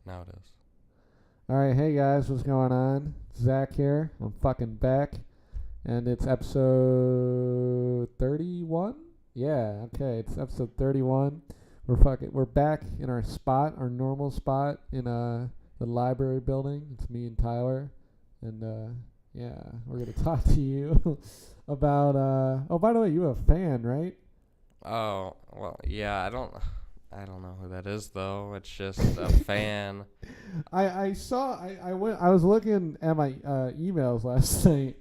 Now it is. Alright, hey guys, what's going on? Zach here. I'm fucking back. And it's episode 31? Yeah, okay, it's episode 31. We're back in our spot, our normal spot in the library building. It's me and Tyler. And yeah, we're gonna talk to you about oh, by the way, you a fan, right? Oh, well, yeah, I don't know who that is though. It's just a fan. I was looking at my emails last night,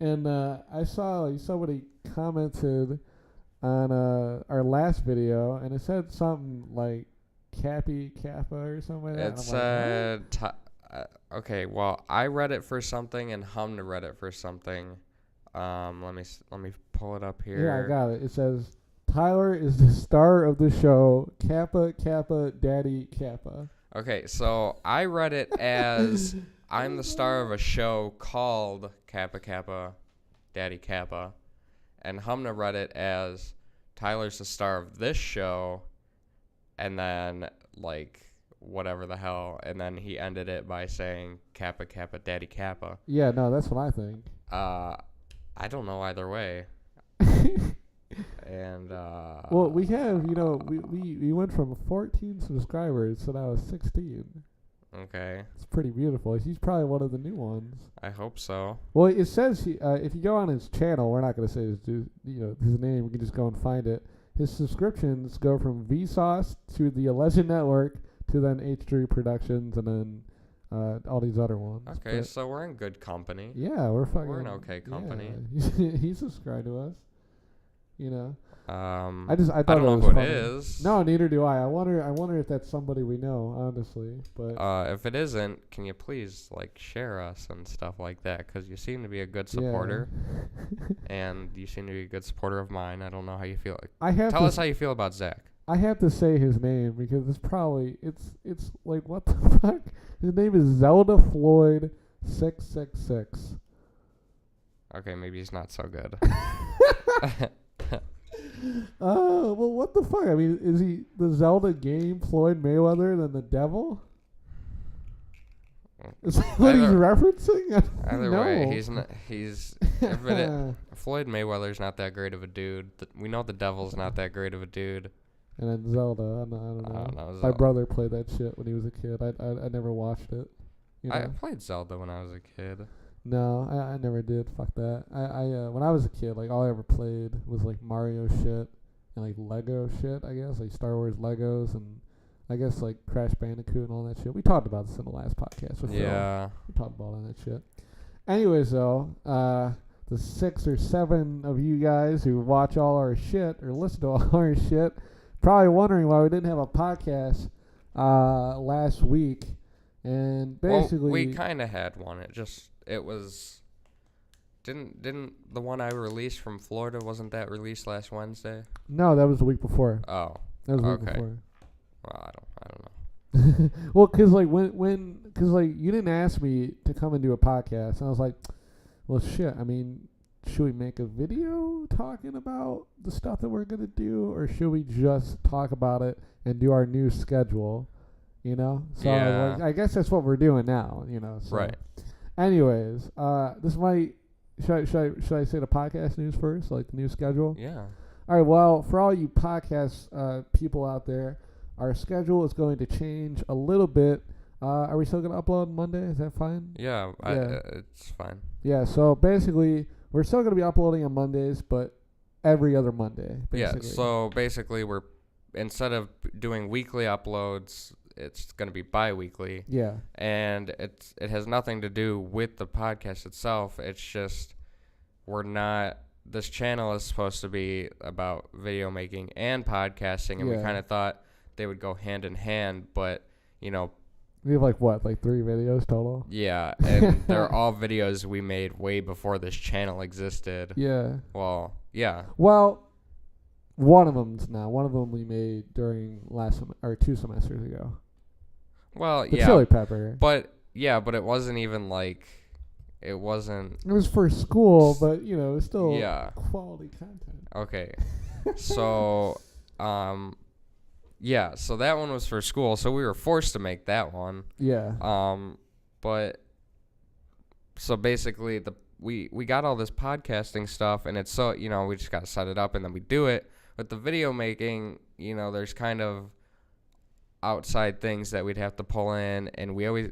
and I saw somebody commented on our last video, and it said something like Cappy Kappa or something like that. It said okay, well, I read it for something and Humna read it for something. Let me pull it up here. Yeah, I got it. It says Tyler is the star of the show, Kappa Kappa Daddy Kappa. Okay, so I read it as I'm the star of a show called Kappa Kappa Daddy Kappa, and Humna read it as Tyler's the star of this show, and then like whatever the hell, and then he ended it by saying Kappa Kappa Daddy Kappa. Yeah, no, that's what I think. I don't know either way. And well, we have, we went from 14 subscribers to now 16. Okay. It's pretty beautiful. He's probably one of the new ones. I hope so. Well, it says if you go on his channel, we're not going to say his name. We can just go and find it. His subscriptions go from Vsauce to the Legend Network to then H3 Productions and then all these other ones. Okay, so we're in good company. Yeah, we're in okay company. Yeah. He subscribed to us. You know. I thought don't know who it is. No, neither do I. I wonder if that's somebody we know, honestly. But if it isn't, can you please share us and stuff like that? Because you seem to be a good supporter, and you seem to be a good supporter of mine. I don't know how you feel. Tell us how you feel about Zach. I have to say his name because it's like, what the fuck? His name is Zelda Floyd 666. Okay, maybe he's not so good. Well, what the fuck? I mean, is he the Zelda game Floyd Mayweather than the devil? Is that what he's referencing? Either way, he's not. Floyd Mayweather's not that great of a dude. We know the devil's not that great of a dude. And then Zelda, I don't know. My brother played that shit when he was a kid. I never watched it. I played Zelda when I was a kid. No, I never did. Fuck that. When I was a kid, all I ever played was Mario shit and Lego shit. I guess Star Wars Legos and I guess Crash Bandicoot and all that shit. We talked about this in the last podcast. With Phil. We talked about all that shit. Anyways, though, the 6 or 7 of you guys who watch all our shit or listen to all our shit probably wondering why we didn't have a podcast last week. And basically, we kind of had one. It was didn't the one I released from Florida, wasn't that released last Wednesday? No, that was the week before. Oh, that was the week before. Well, I don't know. Well, cause you didn't ask me to come and do a podcast, and I was like, well, shit. I mean, should we make a video talking about the stuff that we're gonna do, or should we just talk about it and do our new schedule? So yeah. I guess that's what we're doing now. So. Right. Anyways, this might should I say the podcast news first, the new schedule? Yeah. All right. Well, for all you podcast people out there, our schedule is going to change a little bit. Are we still gonna upload Monday? Is that fine? Yeah. It's fine. Yeah. So basically, we're still gonna be uploading on Mondays, but every other Monday. Basically. Yeah. So basically, we're instead of doing weekly uploads, it's going to be bi-weekly. Yeah. And it has nothing to do with the podcast itself. It's just this channel is supposed to be about video making and podcasting, and we kind of thought they would go hand in hand, but, we have 3 videos total? Yeah, and they're all videos we made way before this channel existed. Yeah. Well, yeah. Well, one of them we made during 2 semesters ago. Well, the chili pepper. But it wasn't even it wasn't. It was for school, but it was still quality content. Okay, so Yeah, so that one was for school, so we were forced to make that one. Yeah. But so basically we got all this podcasting stuff, and it's so, we just got to set it up and then we do it. But the video making, there's kind of outside things that we'd have to pull in, and we always,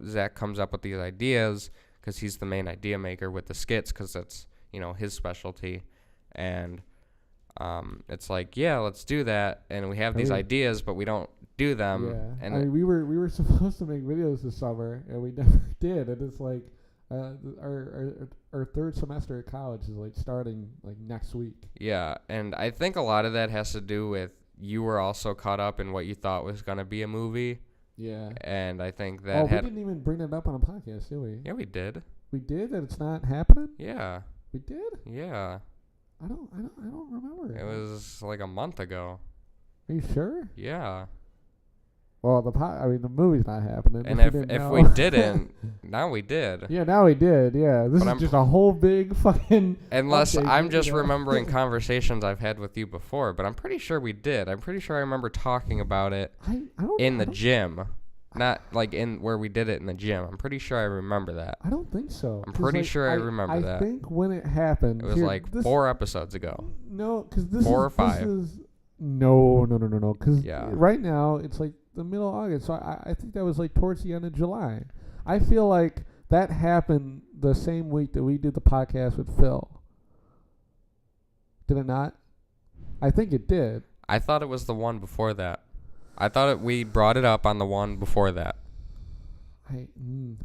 Zach comes up with these ideas because he's the main idea maker with the skits, because that's, his specialty. And it's like, yeah, let's do that, and we have these ideas, but we don't do them. Yeah. And I mean, we were supposed to make videos this summer, and we never did. And it's like our third semester at college is like starting like next week. Yeah, and I think a lot of that has to do with you were also caught up in what you thought was gonna be a movie. Yeah. And I think that we didn't even bring it up on a podcast, did we? Yeah, we did. We did, that it's not happening? Yeah. We did? Yeah. I don't remember. It was like a month ago. Are you sure? Yeah. Well, the movie's not happening. And if we didn't, now we did. Yeah, now we did. Yeah, this is just a whole big fucking. Unless I'm just remembering conversations I've had with you before, but I'm pretty sure we did. I'm pretty sure I remember talking about it in the gym, not like in where we did it in the gym. I'm pretty sure I remember that. I don't think so. I'm pretty sure I remember that. I think when it happened, it was like 4 episodes ago. No, because this 4 or 5. No. Because right now it's like the middle of August, so I think that was like towards the end of July. I feel like that happened the same week that we did the podcast with Phil. Did it not? I think it did. I thought it was the one before that. I thought we brought it up on the one before that. I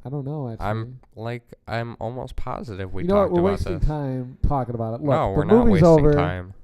don't know, actually. I'm almost positive we talked about this. We're wasting time talking about it. Look, no, we're not wasting time.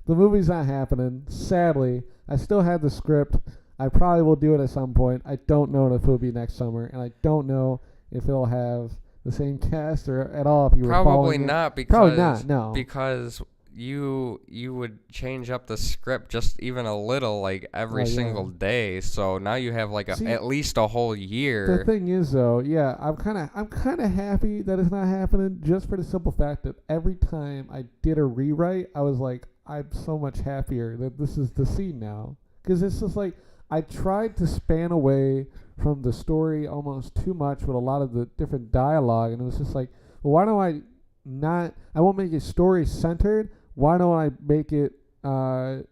The movie's not happening. Sadly, I still have the script. I probably will do it at some point. I don't know if it'll be next summer, and I don't know if it'll have the same cast or at all. If you were probably not, because probably not. No, because you would change up the script just even a little, like every single day. So now you have like at least a whole year. The thing is, though, I'm kind of happy that it's not happening, just for the simple fact that every time I did a rewrite, I was like, I'm so much happier that this is the scene now, because it's just like I tried to span away from the story almost too much with a lot of the different dialogue, and it was just like, well, why don't I won't make it story centered. Why don't I make it the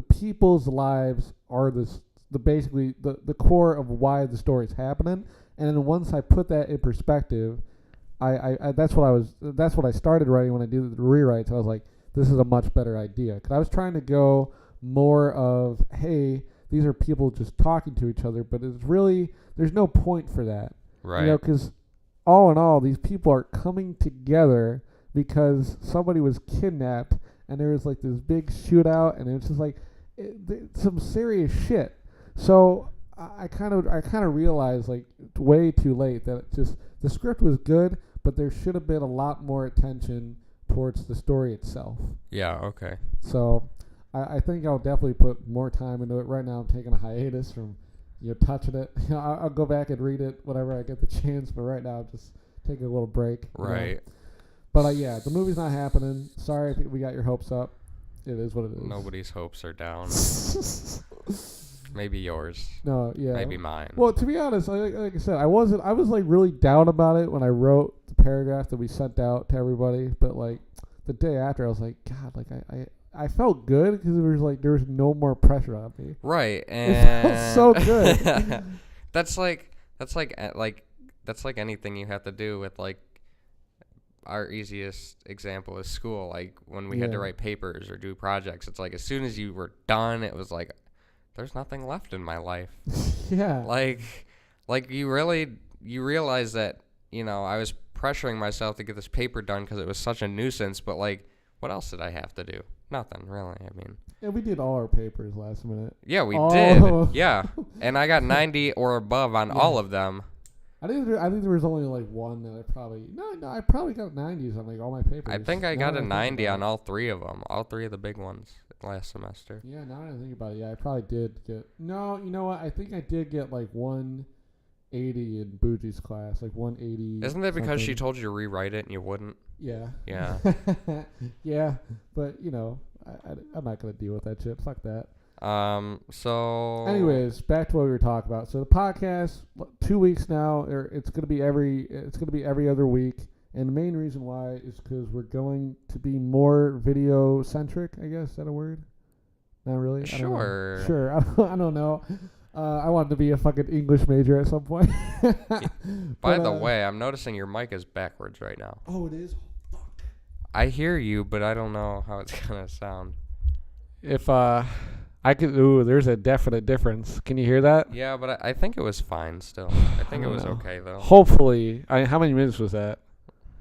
people's lives are the basically the core of why the story's happening, and then once I put that in perspective, I that's what I started writing when I did the rewrites. I was like, this is a much better idea, because I was trying to go more of, hey, these are people just talking to each other, but it's really, there's no point for that. Right. Because all in all, these people are coming together because somebody was kidnapped, and there was like this big shootout, and it's just like some serious shit. So I kind of realized, like, way too late, that the script was good, but there should have been a lot more attention towards the story itself. Yeah, okay. So I think I'll definitely put more time into it. Right now I'm taking a hiatus from touching it. I'll go back and read it whenever I get the chance, but right now I'm just taking a little break. Right. But the movie's not happening. Sorry if we got your hopes up. It is what it is. Nobody's hopes are down. Maybe yours. No, yeah. Maybe mine. Well, to be honest, like I said, I was like really down about it when I wrote the paragraph that we sent out to everybody. But like the day after, I was like, God, like I felt good, because it was like there was no more pressure on me. Right, and it felt so good. that's like anything you have to do with, like, our easiest example is school. Like when we had to write papers or do projects, it's like as soon as you were done, it was like, there's nothing left in my life. Yeah. Like you realize that, I was pressuring myself to get this paper done because it was such a nuisance, but like, what else did I have to do? Nothing, really. I mean. Yeah, we did all our papers last minute. Yeah, we did. Yeah. And I got 90 or above on all of them. I think there was only like one that I probably got 90s on like all my papers. I think I got a 90 on all 3 of them, all 3 of the big ones last semester. Yeah, now that I think about it, I probably did get. No, you know what? I think I did get like 180 in Boogie's class, like 180. Isn't that because she told you to rewrite it and you wouldn't? Yeah. Yeah. Yeah, but I'm not gonna deal with that shit. Fuck that. So. Anyways, back to what we were talking about. So the podcast, 2 weeks now, it's gonna be every other week, and the main reason why is because we're going to be more video centric. I guess is that a word? Not really. Sure. Sure. I don't know. I wanted to be a fucking English major at some point. By the way, I'm noticing your mic is backwards right now. Oh, it is. Fuck. I hear you, but I don't know how it's gonna sound. If I could, there's a definite difference. Can you hear that? Yeah, but I think it was fine still. I think it was okay though. Hopefully. How many minutes was that?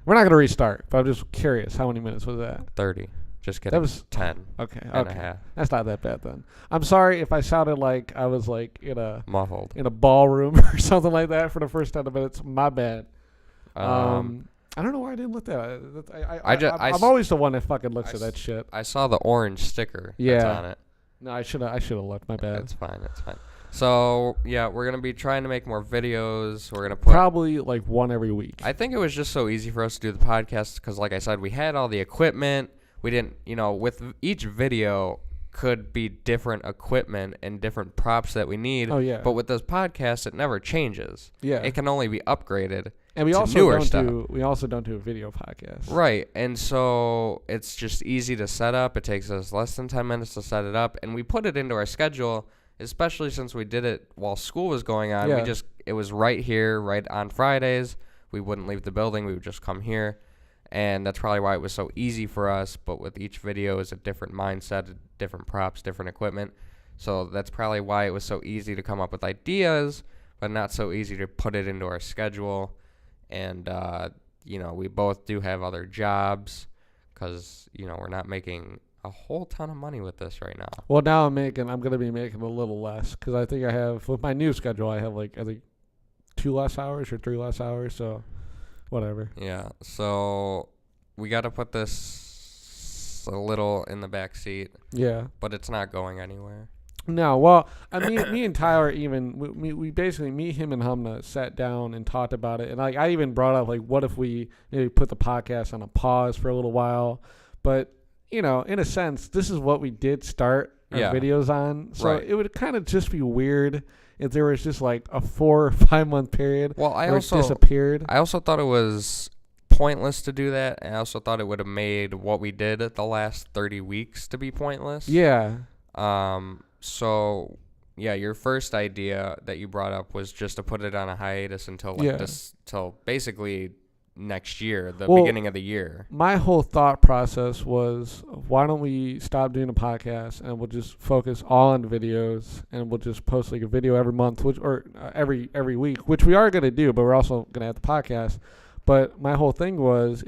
We're not gonna restart, but I'm just curious. How many minutes was that? 30. Just kidding. That was 10. Okay. And a half. That's not that bad then. I'm sorry if I sounded like I was like Muffled. in a ballroom or something like that for the first 10 minutes. My bad. I don't know why I didn't look that. I'm always the one that fucking looks at that shit. I saw the orange sticker that's on it. No, I should have looked. My bad. It's fine. So, yeah, we're going to be trying to make more videos. We're going to put... Probably, like, one every week. I think it was just so easy for us to do the podcast because, like I said, we had all the equipment. We didn't, with each video could be different equipment and different props that we need. Oh, yeah. But with this podcast, it never changes. Yeah. It can only be upgraded. And we also don't do a video podcast. Right. And so it's just easy to set up. It takes us less than 10 minutes to set it up. And we put it into our schedule, especially since we did it while school was going on. Yeah. It was right here, right on Fridays. We wouldn't leave the building. We would just come here. And that's probably why it was so easy for us. But with each video is a different mindset, different props, different equipment. So that's probably why it was so easy to come up with ideas, but not so easy to put it into our schedule. And, we both do have other jobs because, we're not making a whole ton of money with this right now. Well, now I'm going to be making a little less because I think I have, with my new schedule, I have like, I think 2 less hours or 3 less hours. So whatever. Yeah. So we got to put this a little in the back seat. Yeah. But it's not going anywhere. No, well, I mean, me and Tyler we basically, me, him, and Humna sat down and talked about it. And I even brought up, like, what if we maybe put the podcast on a pause for a little while? But, in a sense, this is what we did start our videos on. So it would kind of just be weird if there was just, like, a 4 or 5 month period where it disappeared. I also thought it was pointless to do that. And I also thought it would have made what we did at the last 30 weeks to be pointless. Yeah. So, yeah, your first idea that you brought up was just to put it on a hiatus until till basically next year, the beginning of the year. My whole thought process was, why don't we stop doing a podcast and we'll just focus all on videos and we'll just post like a video every month, every week, which we are going to do, but we're also going to have the podcast. But my whole thing was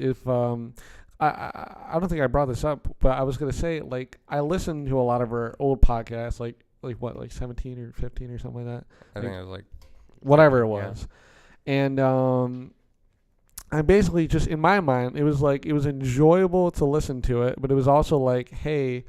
I don't think I brought this up, but I was going to say, like, I listened to a lot of our old podcasts, like 17 or 15 or something like that. I think it was like... Whatever it was. Yeah. And I basically just, in my mind, it was enjoyable to listen to it, but it was also like, hey,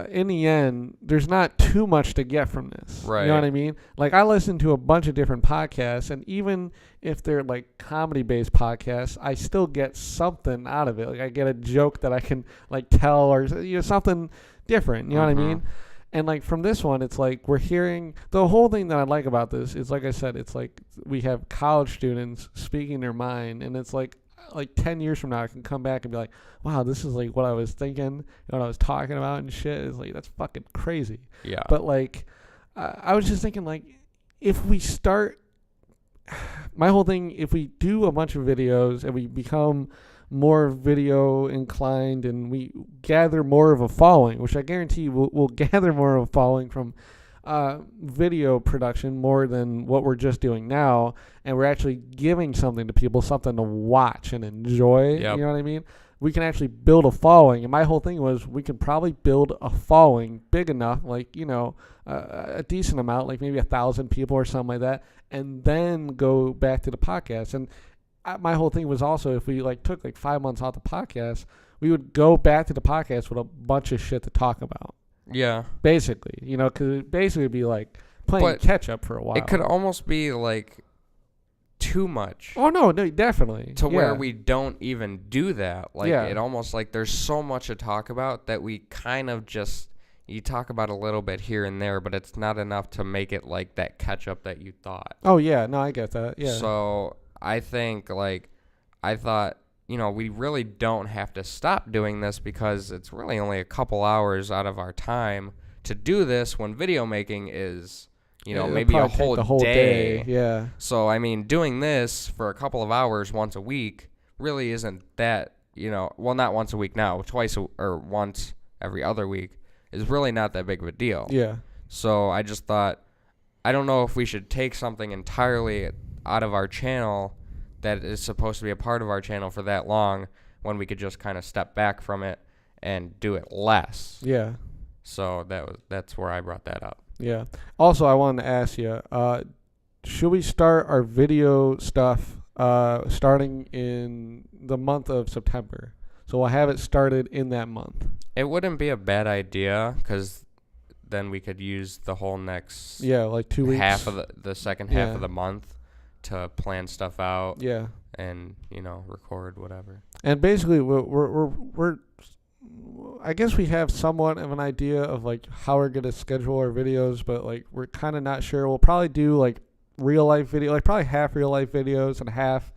in the end, there's not too much to get from this. Right. You know what I mean? Like, I listen to a bunch of different podcasts, and even if they're like comedy-based podcasts, I still get something out of it. Like, I get a joke that I can like tell, or something different. You know what I mean? And like from this one, it's like we're hearing the whole thing that I like about this is, like I said, it's like we have college students speaking their mind, and it's like 10 years from now, I can come back and be like, wow, this is like what I was thinking, what I was talking about and shit. It's like, that's fucking crazy. Yeah. But like, I was just thinking, like, if we start, my whole thing, if we do a bunch of videos and we become more video inclined and we gather more of a following, which I guarantee we'll gather more of a following from video production more than what we're just doing now, and we're actually giving something to people, something to watch and enjoy. Yep. You know what I mean? We can actually build a following, and my whole thing was we could probably build a following big enough, like, a decent amount, like maybe 1,000 people or something like that, and then go back to the podcast. And my whole thing was also, if we took 5 months off the podcast, we would go back to the podcast with a bunch of shit to talk about. Yeah. Basically, because it basically would be like playing catch up for a while. It could almost be like too much. Oh, no, definitely. To where we don't even do that. It almost like there's so much to talk about that we kind of just, you talk about a little bit here and there, but it's not enough to make it like that catch up that you thought. Oh yeah, no, I get that. Yeah. So I think like I thought, we really don't have to stop doing this because it's really only a couple hours out of our time to do this when video making is, It'll maybe a probably take whole, the whole day. Yeah. So I mean, doing this for a couple of hours once a week really isn't that, well, not once a week now, or once every other week is really not that big of a deal. Yeah. So I just thought, I don't know if we should take something entirely out of our channel that is supposed to be a part of our channel for that long when we could just kind of step back from it and do it less. Yeah. So that's where I brought that up. Yeah. Also, I wanted to ask you, should we start our video stuff starting in the month of September? So we'll have it started in that month. It wouldn't be a bad idea because then we could use the whole next like 2 weeks. half of the second half of the month to plan stuff out. Yeah. And record whatever. And basically, we're I guess we have somewhat of an idea of like how we're gonna schedule our videos, but like we're kind of not sure. We'll probably do like real life video, like probably half real life videos and half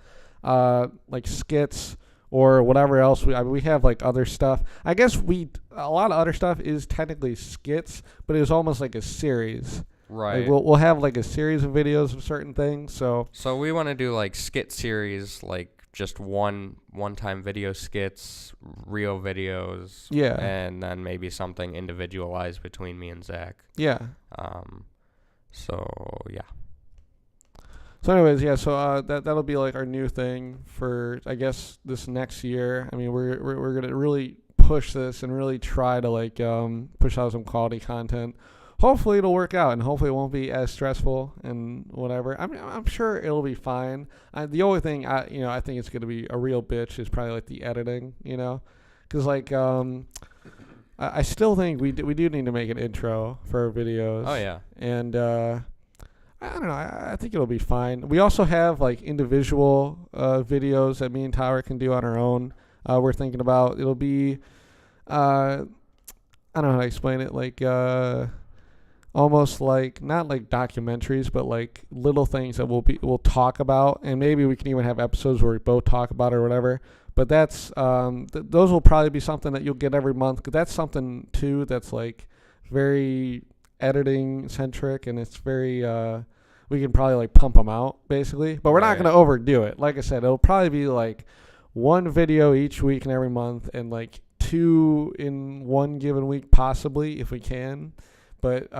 like skits or whatever else. We have like other stuff. I guess a lot of other stuff is technically skits, but it was almost like a series. Right. Like we'll have like a series of videos of certain things. So we want to do like skit series, like just one-time video skits, real videos. Yeah. And then maybe something individualized between me and Zach. Yeah. So yeah. So anyways, yeah, so that'll be like our new thing for, I guess, this next year. I mean, we're going to really push this and really try to like push out some quality content. Hopefully it'll work out and hopefully it won't be as stressful and whatever. I mean, I'm sure it'll be fine. The only thing I think it's going to be a real bitch is probably like the editing, cuz like I still think we do need to make an intro for our videos. Oh yeah. And I don't know. I think it'll be fine. We also have like individual videos that me and Tyler can do on our own. We're thinking about it'll be I don't know how to explain it, like almost like not like documentaries, but like little things that we'll talk about, and maybe we can even have episodes where we both talk about it or whatever. But that's those will probably be something that you'll get every month. 'Cause that's something too that's like very editing centric, and it's very we can probably like pump them out basically, but we're not going to overdo it. Like I said, it'll probably be like one video each week and every month, and like 2 in one given week possibly if we can. But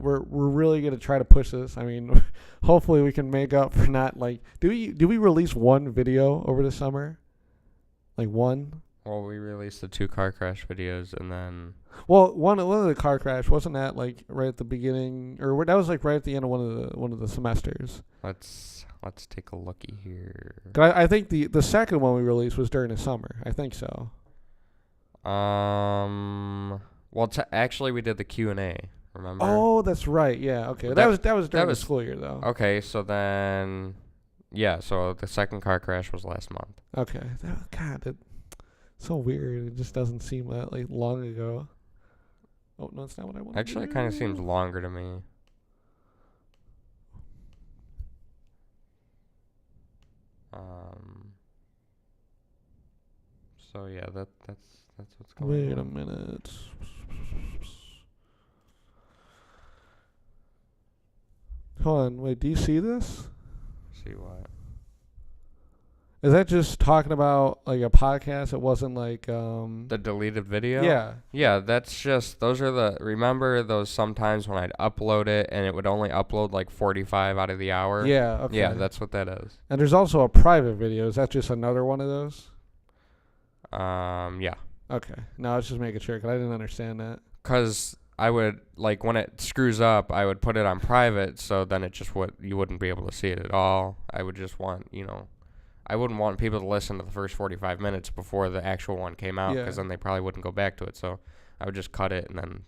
we're really going to try to push this. I mean, hopefully we can make up for not like do we release one video over the summer? Like one? Well, we released the 2 car crash videos, and then one of the car crash wasn't that like right at the beginning, or that was like right at the end of one of the semesters. Let's take a looky here. I think the second one we released was during the summer. I think so. Well, actually we did the Q&A. Remember? Oh, that's right. Yeah. Okay. That was during the school year though. Okay. So then, yeah. So the second car crash was last month. Okay. So weird. It just doesn't seem that like long ago. Oh no, it's not what I want. Actually, it kind of seems longer to me. So yeah, that's what's going on. Wait a minute. Hold on. Wait, do you see this? See what? Is that just talking about like a podcast? It wasn't like the deleted video? Yeah. Yeah, that's just remember those sometimes when I'd upload it and it would only upload like 45 out of the hour? Yeah, okay. Yeah, that's what that is. And there's also a private video. Is that just another one of those? Yeah. Okay. No, I was just making sure because I didn't understand that. Because I would, like, when it screws up, I would put it on private, so then it just you wouldn't be able to see it at all. I would just want, I wouldn't want people to listen to the first 45 minutes before the actual one came out, because then they probably wouldn't go back to it. So I would just cut it and then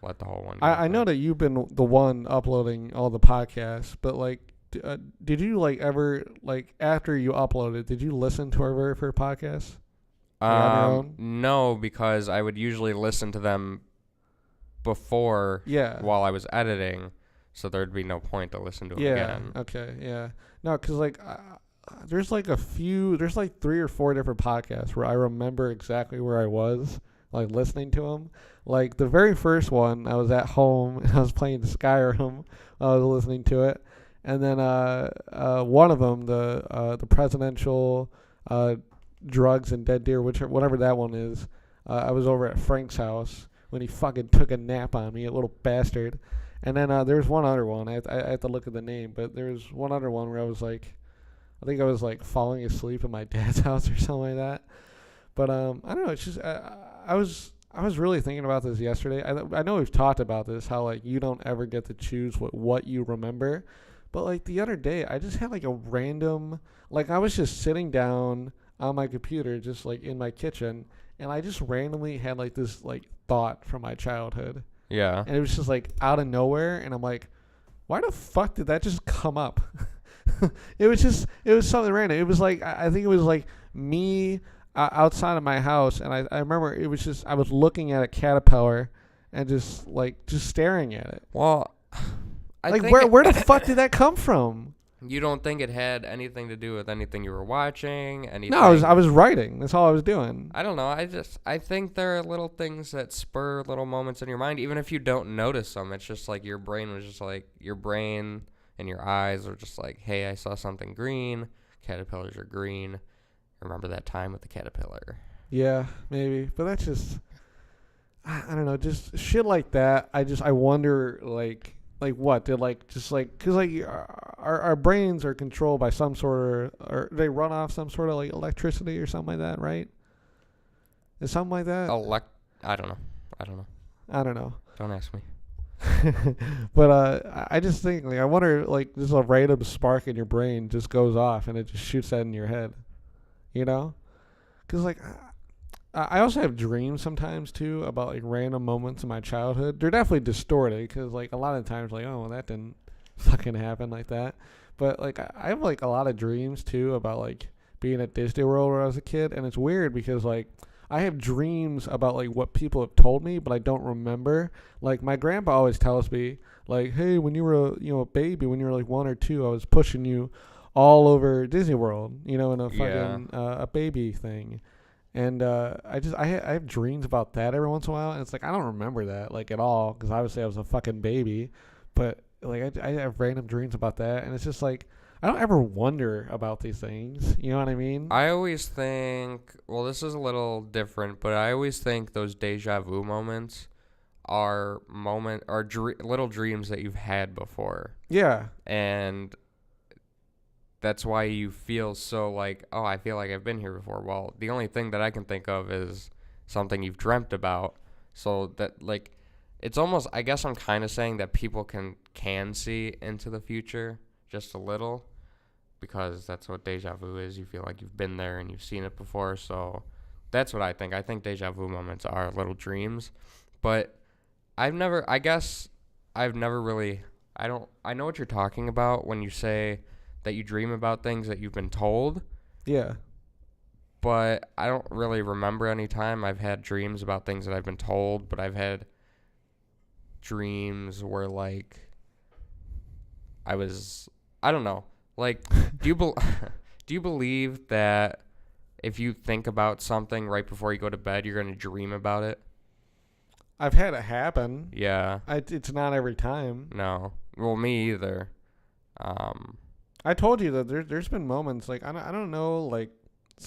let the whole one go. I know that you've been the one uploading all the podcasts, but, like, did you, like, ever, like, after you uploaded, did you listen to our very first podcast? No, because I would usually listen to them before Yeah. while I was editing, so there'd be no point to listen to them again. Okay. Yeah. No, because like there's like there's like 3 or 4 different podcasts where I remember exactly where I was like listening to them. Like the very first one, I was at home and I was playing Skyrim. I was listening to it, and then one of them, the presidential drugs and dead deer, whatever that one is. I was over at Frank's house when he fucking took a nap on me, a little bastard. And then there's one other one. I have to look at the name, but there's one other one where I was like, I think I was like falling asleep at my dad's house or something like that. But I don't know. It's just I was really thinking about this yesterday. I know we've talked about this, how like you don't ever get to choose what you remember. But like the other day, I just had like a random, like I was just sitting down on my computer, just like in my kitchen, and I just randomly had like this like thought from my childhood. Yeah. And it was just like out of nowhere, and I'm like, why the fuck did that just come up? It was something random. It was like, I think it was like me outside of my house, and I remember it was just, I was looking at a caterpillar and just staring at it. Well, like where the fuck did that come from? You don't think it had anything to do with anything you were watching? Anything? No, I was writing. That's all I was doing. I don't know. I think there are little things that spur little moments in your mind, even if you don't notice them. It's just like your brain and your eyes are just like, hey, I saw something green. Caterpillars are green. Remember that time with the caterpillar? Yeah, maybe. But that's just, I don't know, just shit like that. I wonder, like what did because our brains are controlled by some sort of, or they run off some sort of like electricity or something like that, right? Is something like that? I don't know. I don't know. Don't ask me. But I just think, like, I wonder, like, just a random spark in your brain just goes off and it just shoots that in your head, you know? Because like I also have dreams sometimes too about like random moments in my childhood. They're definitely distorted because like a lot of times like, oh, well, that didn't fucking happen like that. But like I have like a lot of dreams too about like being at Disney World when I was a kid, and it's weird because like I have dreams about like what people have told me, but I don't remember. Like my grandpa always tells me like, hey, when you were a baby, when you were like 1 or 2, I was pushing you all over Disney World, in a fucking a baby thing. And I have dreams about that every once in a while, and it's like I don't remember that like at all because obviously I was a fucking baby, but like I have random dreams about that, and it's just like I don't ever wonder about these things. You know what I mean? I always think, well, this is a little different, but I always think those deja vu moments are little dreams that you've had before. Yeah. And that's why you feel so like, oh, I feel like I've been here before. Well, the only thing that I can think of is something you've dreamt about. So that, like, it's almost, I guess I'm kind of saying that people can see into the future just a little, because that's what deja vu is. You feel like you've been there and you've seen it before. So that's what I think. I think deja vu moments are little dreams. But I know what you're talking about when you say that you dream about things that you've been told. Yeah. But I don't really remember any time I've had dreams about things that I've been told, but I've had dreams where, like, I don't know. Like, do you believe that if you think about something right before you go to bed, you're going to dream about it? I've had it happen. Yeah. It's not every time. No. Well, me either. I told you that there's been moments, like, I don't know, like,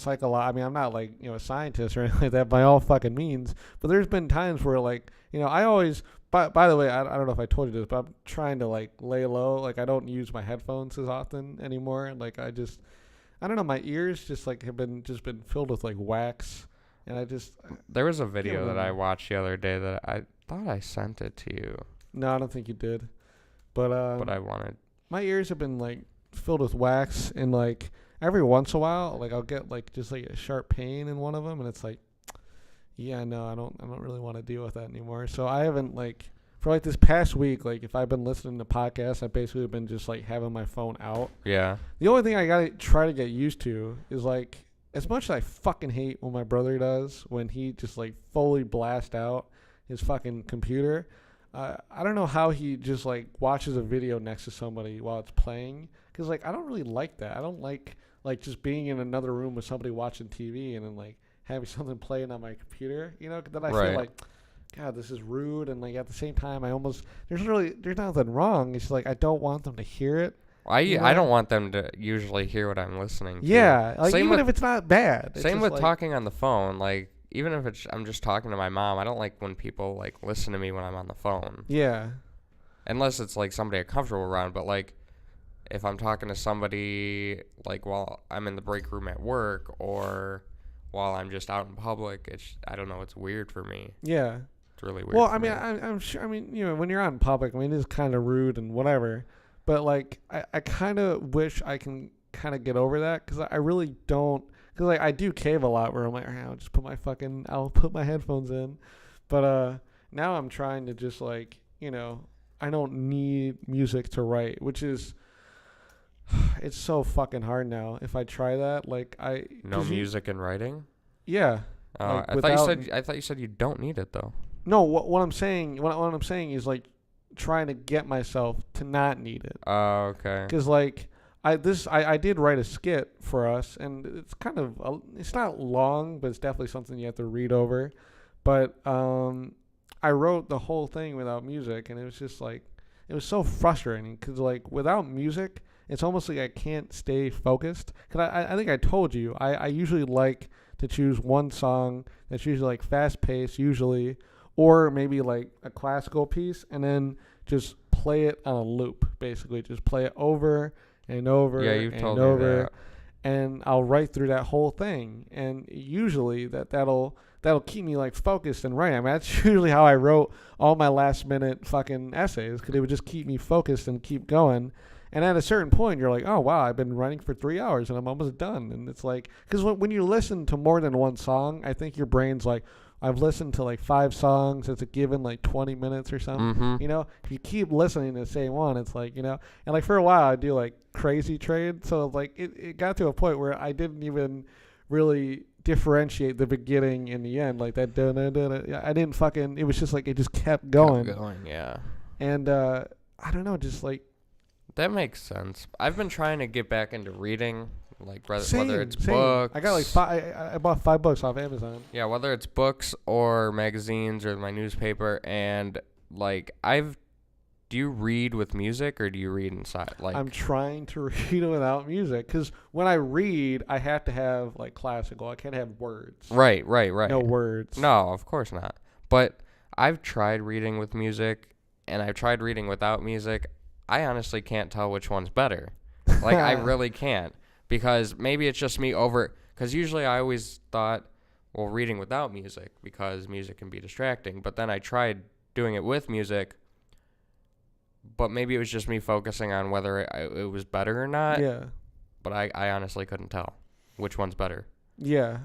I mean, I'm not, like, a scientist or anything like that by all fucking means, but there's been times where, like, I always, by the way, I don't know if I told you this, but I'm trying to, like, lay low. Like, I don't use my headphones as often anymore. Like, I don't know, my ears just, like, have been filled with, like, wax, and there was a video that I watched the other day that I thought I sent it to you. No, I don't think you did. But I wanted. My ears have been, like, filled with wax, and like every once in a while, like I'll get like just like a sharp pain in one of them, and it's like, yeah, no, I don't really want to deal with that anymore. So I haven't, like, for like this past week, like if I've been listening to podcasts, I've basically been just like having my phone out. Yeah. The only thing I gotta try to get used to is, like, as much as I fucking hate what my brother does when he just like fully blast out his fucking computer, I don't know how he just like watches a video next to somebody while it's playing, because like I don't really like that. I don't like just being in another room with somebody watching TV and then like having something playing on my computer, you know? 'Cause then I feel Right. like, God, this is rude, and like at the same time, there's nothing wrong. It's just like I don't want them to hear it. You I know? don't want them to usually hear what I'm listening to. Yeah, like Same even with if it's not bad. It's same just with like, talking on the phone. Like even if I'm just talking to my mom, I don't like when people like listen to me when I'm on the phone. Yeah, Unless it's like somebody I'm comfortable around, but like if I'm talking to somebody like while I'm in the break room at work or while I'm just out in public, I don't know, it's weird for me. yeah. It's really weird. Well, for I mean, me. I'm sure. I mean, you know, when you're out in public, I mean, it's kind of rude and whatever. But like, I kind of wish I can kind of get over that, because I really don't. Because like I do cave a lot where I'm like, I'll just I'll put my headphones in. But now I'm trying to just like, you know, I don't need music to write, which is, it's so fucking hard now. If I try that, like No music and writing. yeah. I thought you said you don't need it though. No, what I'm saying is like trying to get myself to not need it. Oh, okay. Because like I did write a skit for us, and it's kind of it's not long, but it's definitely something you have to read over. But I wrote the whole thing without music, and it was just like it was so frustrating, because like without music, it's almost like I can't stay focused. Because I think I told you I usually like to choose one song that's usually like fast paced, usually, or maybe like a classical piece, and then just play it on a loop. Basically, just play it over and over you've told and me over, that. and I'll write through that whole thing. And usually that'll keep me like focused and writing. I mean, that's usually how I wrote all my last minute fucking essays, because it would just keep me focused and keep going. And at a certain point, you're like, oh, wow, I've been writing for 3 hours and I'm almost done. And it's like, because when you listen to more than one song, I think your brain's like, I've listened to like 5 songs. It's a given like 20 minutes or something. Mm-hmm. You know, if you keep listening to the same one, it's like, you know, and like for a while I do like crazy trade. So like it got to a point where I didn't even really differentiate the beginning and the end. Like that, I didn't fucking, it was just like, it just kept going. Yeah. And I don't know, just like, That makes sense. I've been trying to get back into reading, like whether it's same. books. I got like I bought 5 books off Amazon. Yeah, whether it's books or magazines or my newspaper, and like do you read with music or do you read inside? Like I'm trying to read without music, because when I read, I have to have like classical. I can't have words. Right. No words. No, of course not. But I've tried reading with music, and I've tried reading without music. I honestly can't tell which one's better. Like, I really can't. Because maybe it's just me because usually I always thought, well, reading without music, because music can be distracting. But then I tried doing it with music, but maybe it was just me focusing on whether it was better or not. Yeah. But I honestly couldn't tell which one's better. Yeah.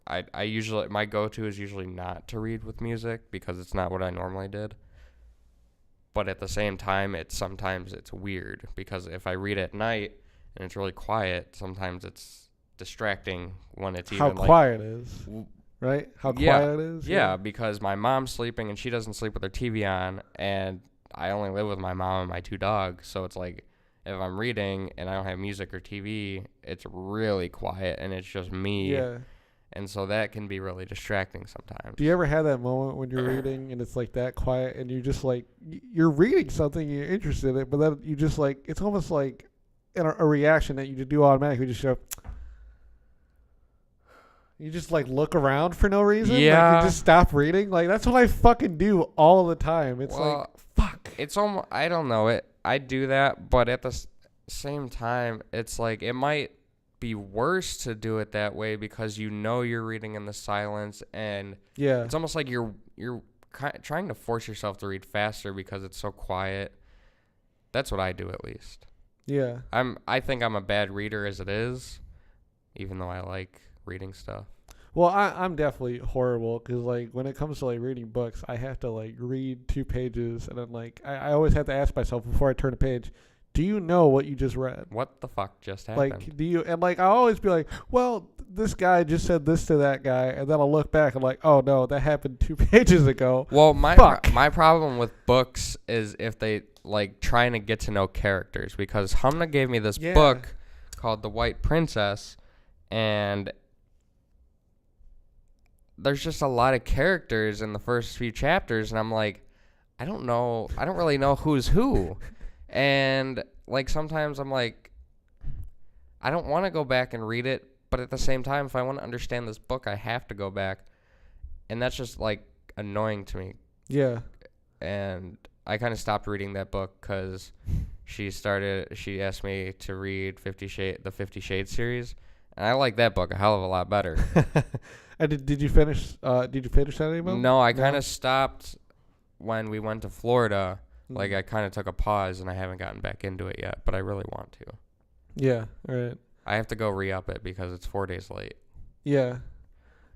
I usually, my go-to is usually not to read with music, because it's not what I normally did. But at the same time, sometimes it's weird, because if I read at night and it's really quiet, sometimes it's distracting when it's how even quiet it is, right? How quiet it is. Yeah, because my mom's sleeping and she doesn't sleep with her TV on, and I only live with my mom and my 2 dogs, so it's like if I'm reading and I don't have music or TV, it's really quiet and it's just me. Yeah. And so that can be really distracting sometimes. Do you ever have that moment when you're reading and it's like that quiet, and you just like, you're reading something, you're interested in it, but then you just like, it's almost like a reaction that you just do automatically, just go, you just like look around for no reason. Yeah. Like you just stop reading. Like that's what I fucking do all the time. It's like, fuck. It's almost, I don't know, I do that, but at the same time, it's like, it might be worse to do it that way, because you're reading in the silence, and yeah, it's almost like you're trying to force yourself to read faster because it's so quiet. That's what I do, at least. Yeah. I think I'm a bad reader as it is, even though I like reading stuff. Well, I'm definitely horrible, because like when it comes to like reading books, I have to like read 2 pages, and then like I always have to ask myself before I turn a page, do you know what you just read? What the fuck just happened? Like, do you? And like, I always be like, well, this guy just said this to that guy, and then I'll look back and like, oh no, that happened 2 pages ago. Well, Fuck. my problem with books is if they like trying to get to know characters, because Humna gave me this book called The White Princess, and there's just a lot of characters in the first few chapters, and I'm like, I don't really know who's who. And like sometimes I'm like, I don't want to go back and read it, but at the same time, if I want to understand this book, I have to go back. And that's just like annoying to me. Yeah. And I kind of stopped reading that book because she asked me to read the 50 Shades series. And I like that book a hell of a lot better. And did you finish that anymore? No, I kind of stopped when we went to Florida. Like, I kind of took a pause, and I haven't gotten back into it yet, but I really want to. Yeah, right. I have to go re-up it because it's 4 days late. Yeah.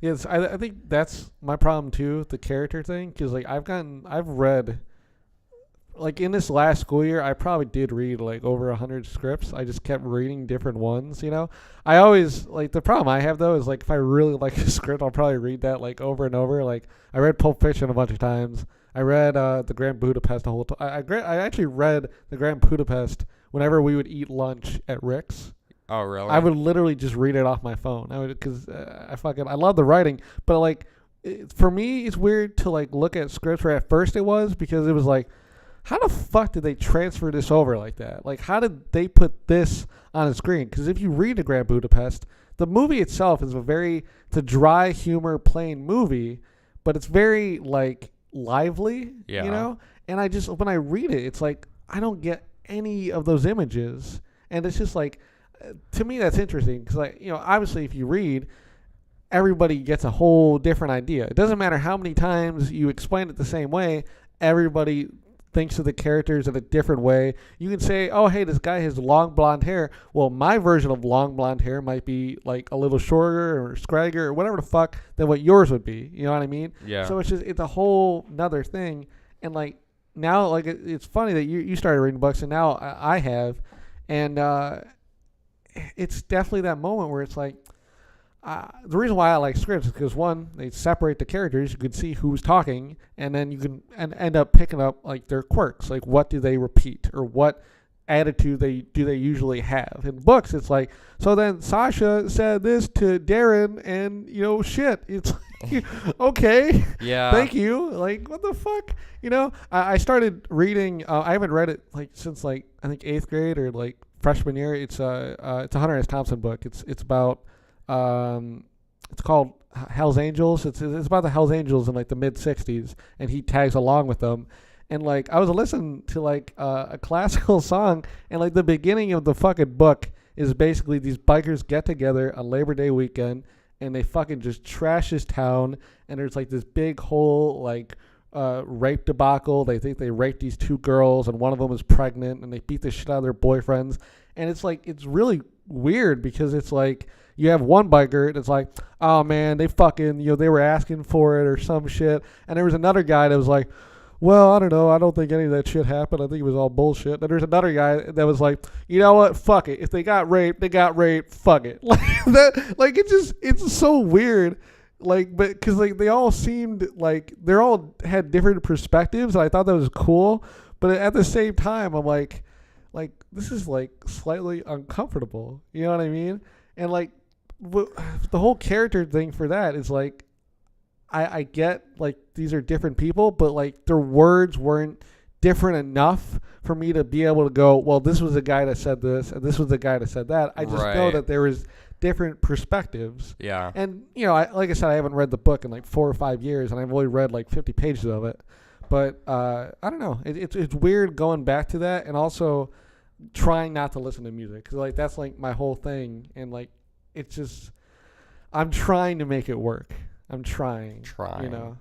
Yes, I think that's my problem, too, the character thing, because, like, I've read, like, in this last school year, I probably did read, like, over 100 scripts. I just kept reading different ones, you know? I always, like, the problem I have, though, is, like, if I really like a script, I'll probably read that, like, over and over. Like, I read Pulp Fiction a bunch of times. I read The Grand Budapest a whole time. I actually read The Grand Budapest whenever we would eat lunch at Rick's. Oh, really? I would literally just read it off my phone. Because I love the writing, but like for me, it's weird to like look at scripts where at first it was because it was like, how the fuck did they transfer this over like that? Like, how did they put this on a screen? Because if you read The Grand Budapest, the movie itself is it's a dry humor, plain movie, but it's very like lively, you know. And when I read it, it's like I don't get any of those images, and it's just like. To me, that's interesting because, like, you know, obviously, if you read, everybody gets a whole different idea. It doesn't matter how many times you explain it the same way. Everybody thinks of the characters in a different way. You can say, "Oh, hey, this guy has long blonde hair." Well, my version of long blonde hair might be like a little shorter or scraggier or whatever the fuck than what yours would be. You know what I mean? Yeah. So it's a whole nother thing. And like now, like it's funny that you started reading books and now I have, and. It's definitely that moment where it's like the reason why I like scripts is because one, they separate the characters. You can see who's talking, and then you can end up picking up like their quirks, like what do they repeat or what attitude they usually have. In books, it's like, so then Sasha said this to Darren, and you know, shit. It's like, okay, yeah, thank you. Like, what the fuck, you know? I started reading. I haven't read it like since like I think 8th grade or like. Freshman year. It's a Hunter S. Thompson book. It's about it's called Hell's Angels. It's about the Hell's Angels in like the mid '60s, and he tags along with them. And like I was listening to like a classical song, and like the beginning of the fucking book is basically these bikers get together on Labor Day weekend, and they fucking just trash this town. And there's like this big whole like. Rape debacle. They think they raped these 2 girls and one of them is pregnant and they beat the shit out of their boyfriends. And it's like, it's really weird because it's like you have one biker and it's like, oh man, they fucking, you know, they were asking for it or some shit. And there was another guy that was like, well, I don't know. I don't think any of that shit happened. I think it was all bullshit. And there's another guy that was like, you know what? Fuck it. If they got raped, they got raped. Fuck it. Like that. Like it's so weird. Like, but because like they all seemed like they all had different perspectives, and I thought that was cool. But at the same time, I'm like this is like slightly uncomfortable. You know what I mean? And like the whole character thing for that is like I get like these are different people, but like their words weren't different enough for me to be able to go, well, this was the guy that said this, and this was the guy that said that. I just know that there was different perspectives. Yeah. And, you know, like I said, I haven't read the book in like 4 or 5 years, and I've only read like 50 pages of it. But I don't know. It's weird going back to that and also trying not to listen to music. Because, like, that's, like, my whole thing. And, like, it's just, I'm trying to make it work. I'm trying. You know.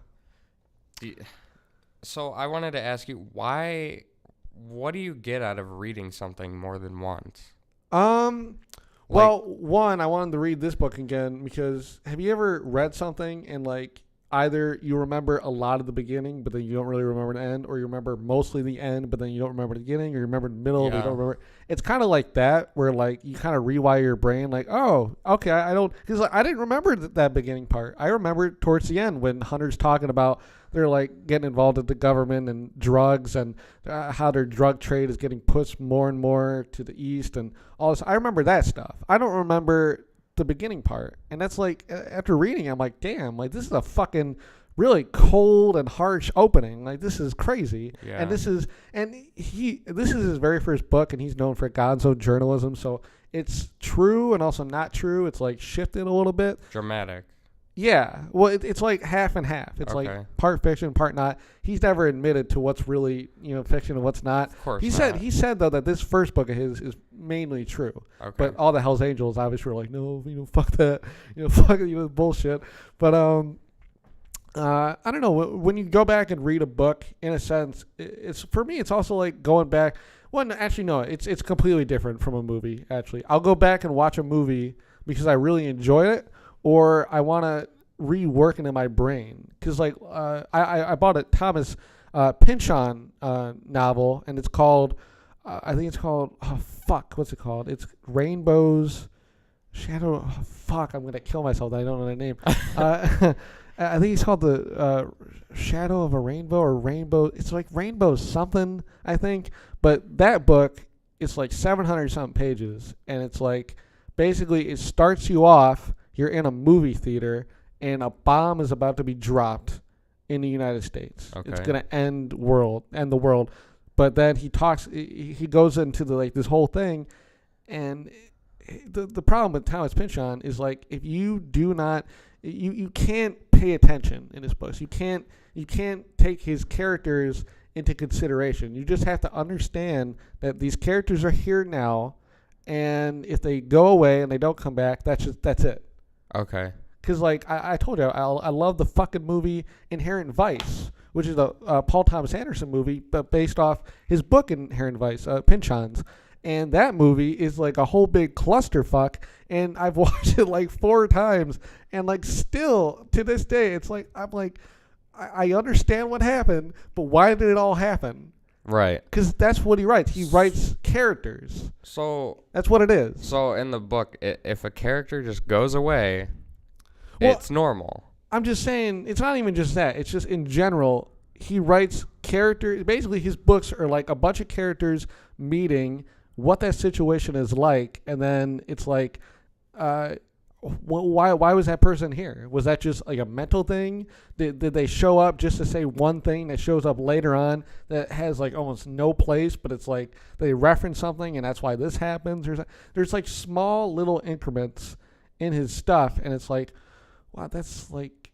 So I wanted to ask you, what do you get out of reading something more than once? Well, one, I wanted to read this book again because have you ever read something and like either you remember a lot of the beginning, but then you don't really remember the end, or you remember mostly the end, but then you don't remember the beginning, or you remember the middle, but you don't remember. It's kind of like that, where like you kind of rewire your brain, like, oh, okay, I don't, because like, I didn't remember that beginning part. I remember towards the end when Hunter's talking about they're like getting involved with the government and drugs, and how their drug trade is getting pushed more and more to the east and all this. I remember that stuff. I don't remember the beginning part, and that's like, after reading, I'm like, damn, like this is a fucking really cold and harsh opening. Like this is crazy. Yeah. And this is his very first book, and he's known for gonzo journalism, so it's true and also not true. It's like shifted a little bit. Dramatic. Yeah, well, it's like half and half. It's like part fiction, part not. He's never admitted to what's really, fiction and what's not. Of course he said though that this first book of his is mainly true. Okay. But all the Hell's Angels obviously were like, no, fuck that, fuck bullshit. But I don't know. When you go back and read a book, in a sense, it's for me. It's also like going back. Well, actually, no. It's completely different from a movie. Actually, I'll go back and watch a movie because I really enjoy it, or I want to rework it in my brain. Because like I bought a Thomas Pynchon novel, and it's called I think it's called what's it called? It's Rainbows Shadow. Oh, fuck, I'm gonna kill myself that I don't know the name. I think it's called the Shadow of a Rainbow, or Rainbow. It's like Rainbow something, I think. But that book, it's like 700 something pages, and it's like basically it starts you off. You're in a movie theater, and a bomb is about to be dropped in the United States. Okay. It's gonna end the world. But then he goes into this whole thing, and the problem with Thomas Pynchon is like, if you do not, you can't pay attention in his books. You can't take his characters into consideration. You just have to understand that these characters are here now, and if they go away and they don't come back, that's it. Okay. Because like I told you, I love the fucking movie Inherent Vice, which is a Paul Thomas Anderson movie, but based off his book Inherent Vice, Pynchon's. And that movie is like a whole big clusterfuck, and I've watched it like 4 times, and like still to this day, it's like I'm like, I understand what happened, but why did it all happen? Right. Because that's what he writes. He writes characters. So that's what it is. So in the book, if a character just goes away, it's normal. I'm just saying, it's not even just that. It's just in general, he writes characters. Basically, his books are like a bunch of characters meeting what that situation is like, and then it's like, why was that person here? Was that just like a mental thing? Did they show up just to say one thing that shows up later on that has like almost no place, but it's like they reference something and that's why this happens? There's like small little increments in his stuff, and it's like, wow, that's like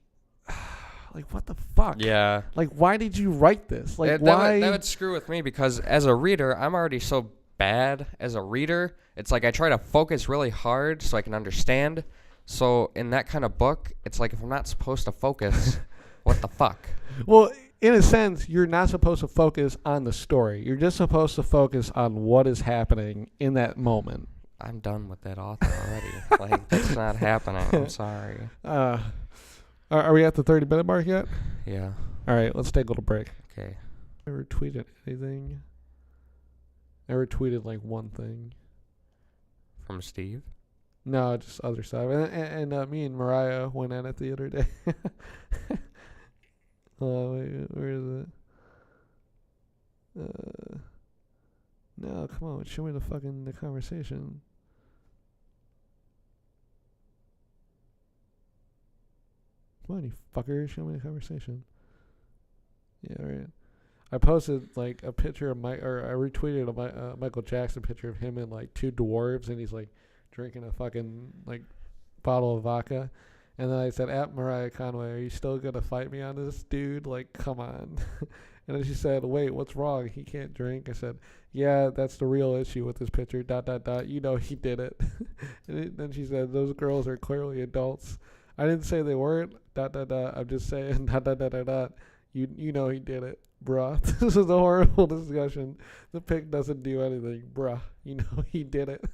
what the fuck? Yeah. Like, why did you write this? Like, why? That would screw with me, because as a reader, I'm already so bad as a reader. It's like I try to focus really hard so I can understand. So in that kind of book, it's like if I'm not supposed to focus, what the fuck? Well, in a sense, you're not supposed to focus on the story. You're just supposed to focus on what is happening in that moment. I'm done with that author already. Like, that's not happening. I'm sorry. Are we at the 30-minute mark yet? Yeah. All right, let's take a little break. Okay. Ever tweeted anything? Ever tweeted like one thing? From Steve? No, just other stuff. And me and Mariah went at it the other day. Wait, where is it? No, come on, show me the conversation. Come on, you fucker, show me the conversation. Yeah, right. I posted like a picture of I retweeted a Michael Jackson picture of him and like 2 dwarves, and he's like drinking a fucking like bottle of vodka. And then I said, at Mariah Conway, are you still gonna fight me on this, dude? Like, come on. And then she said, wait, what's wrong? He can't drink. I said, yeah, that's the real issue with this picture. ... You know he did it. And then she said, those girls are clearly adults. I didn't say they weren't. ... I'm just saying ... You know he did it, bruh. This is a horrible discussion. The pic doesn't do anything, bruh. You know he did it.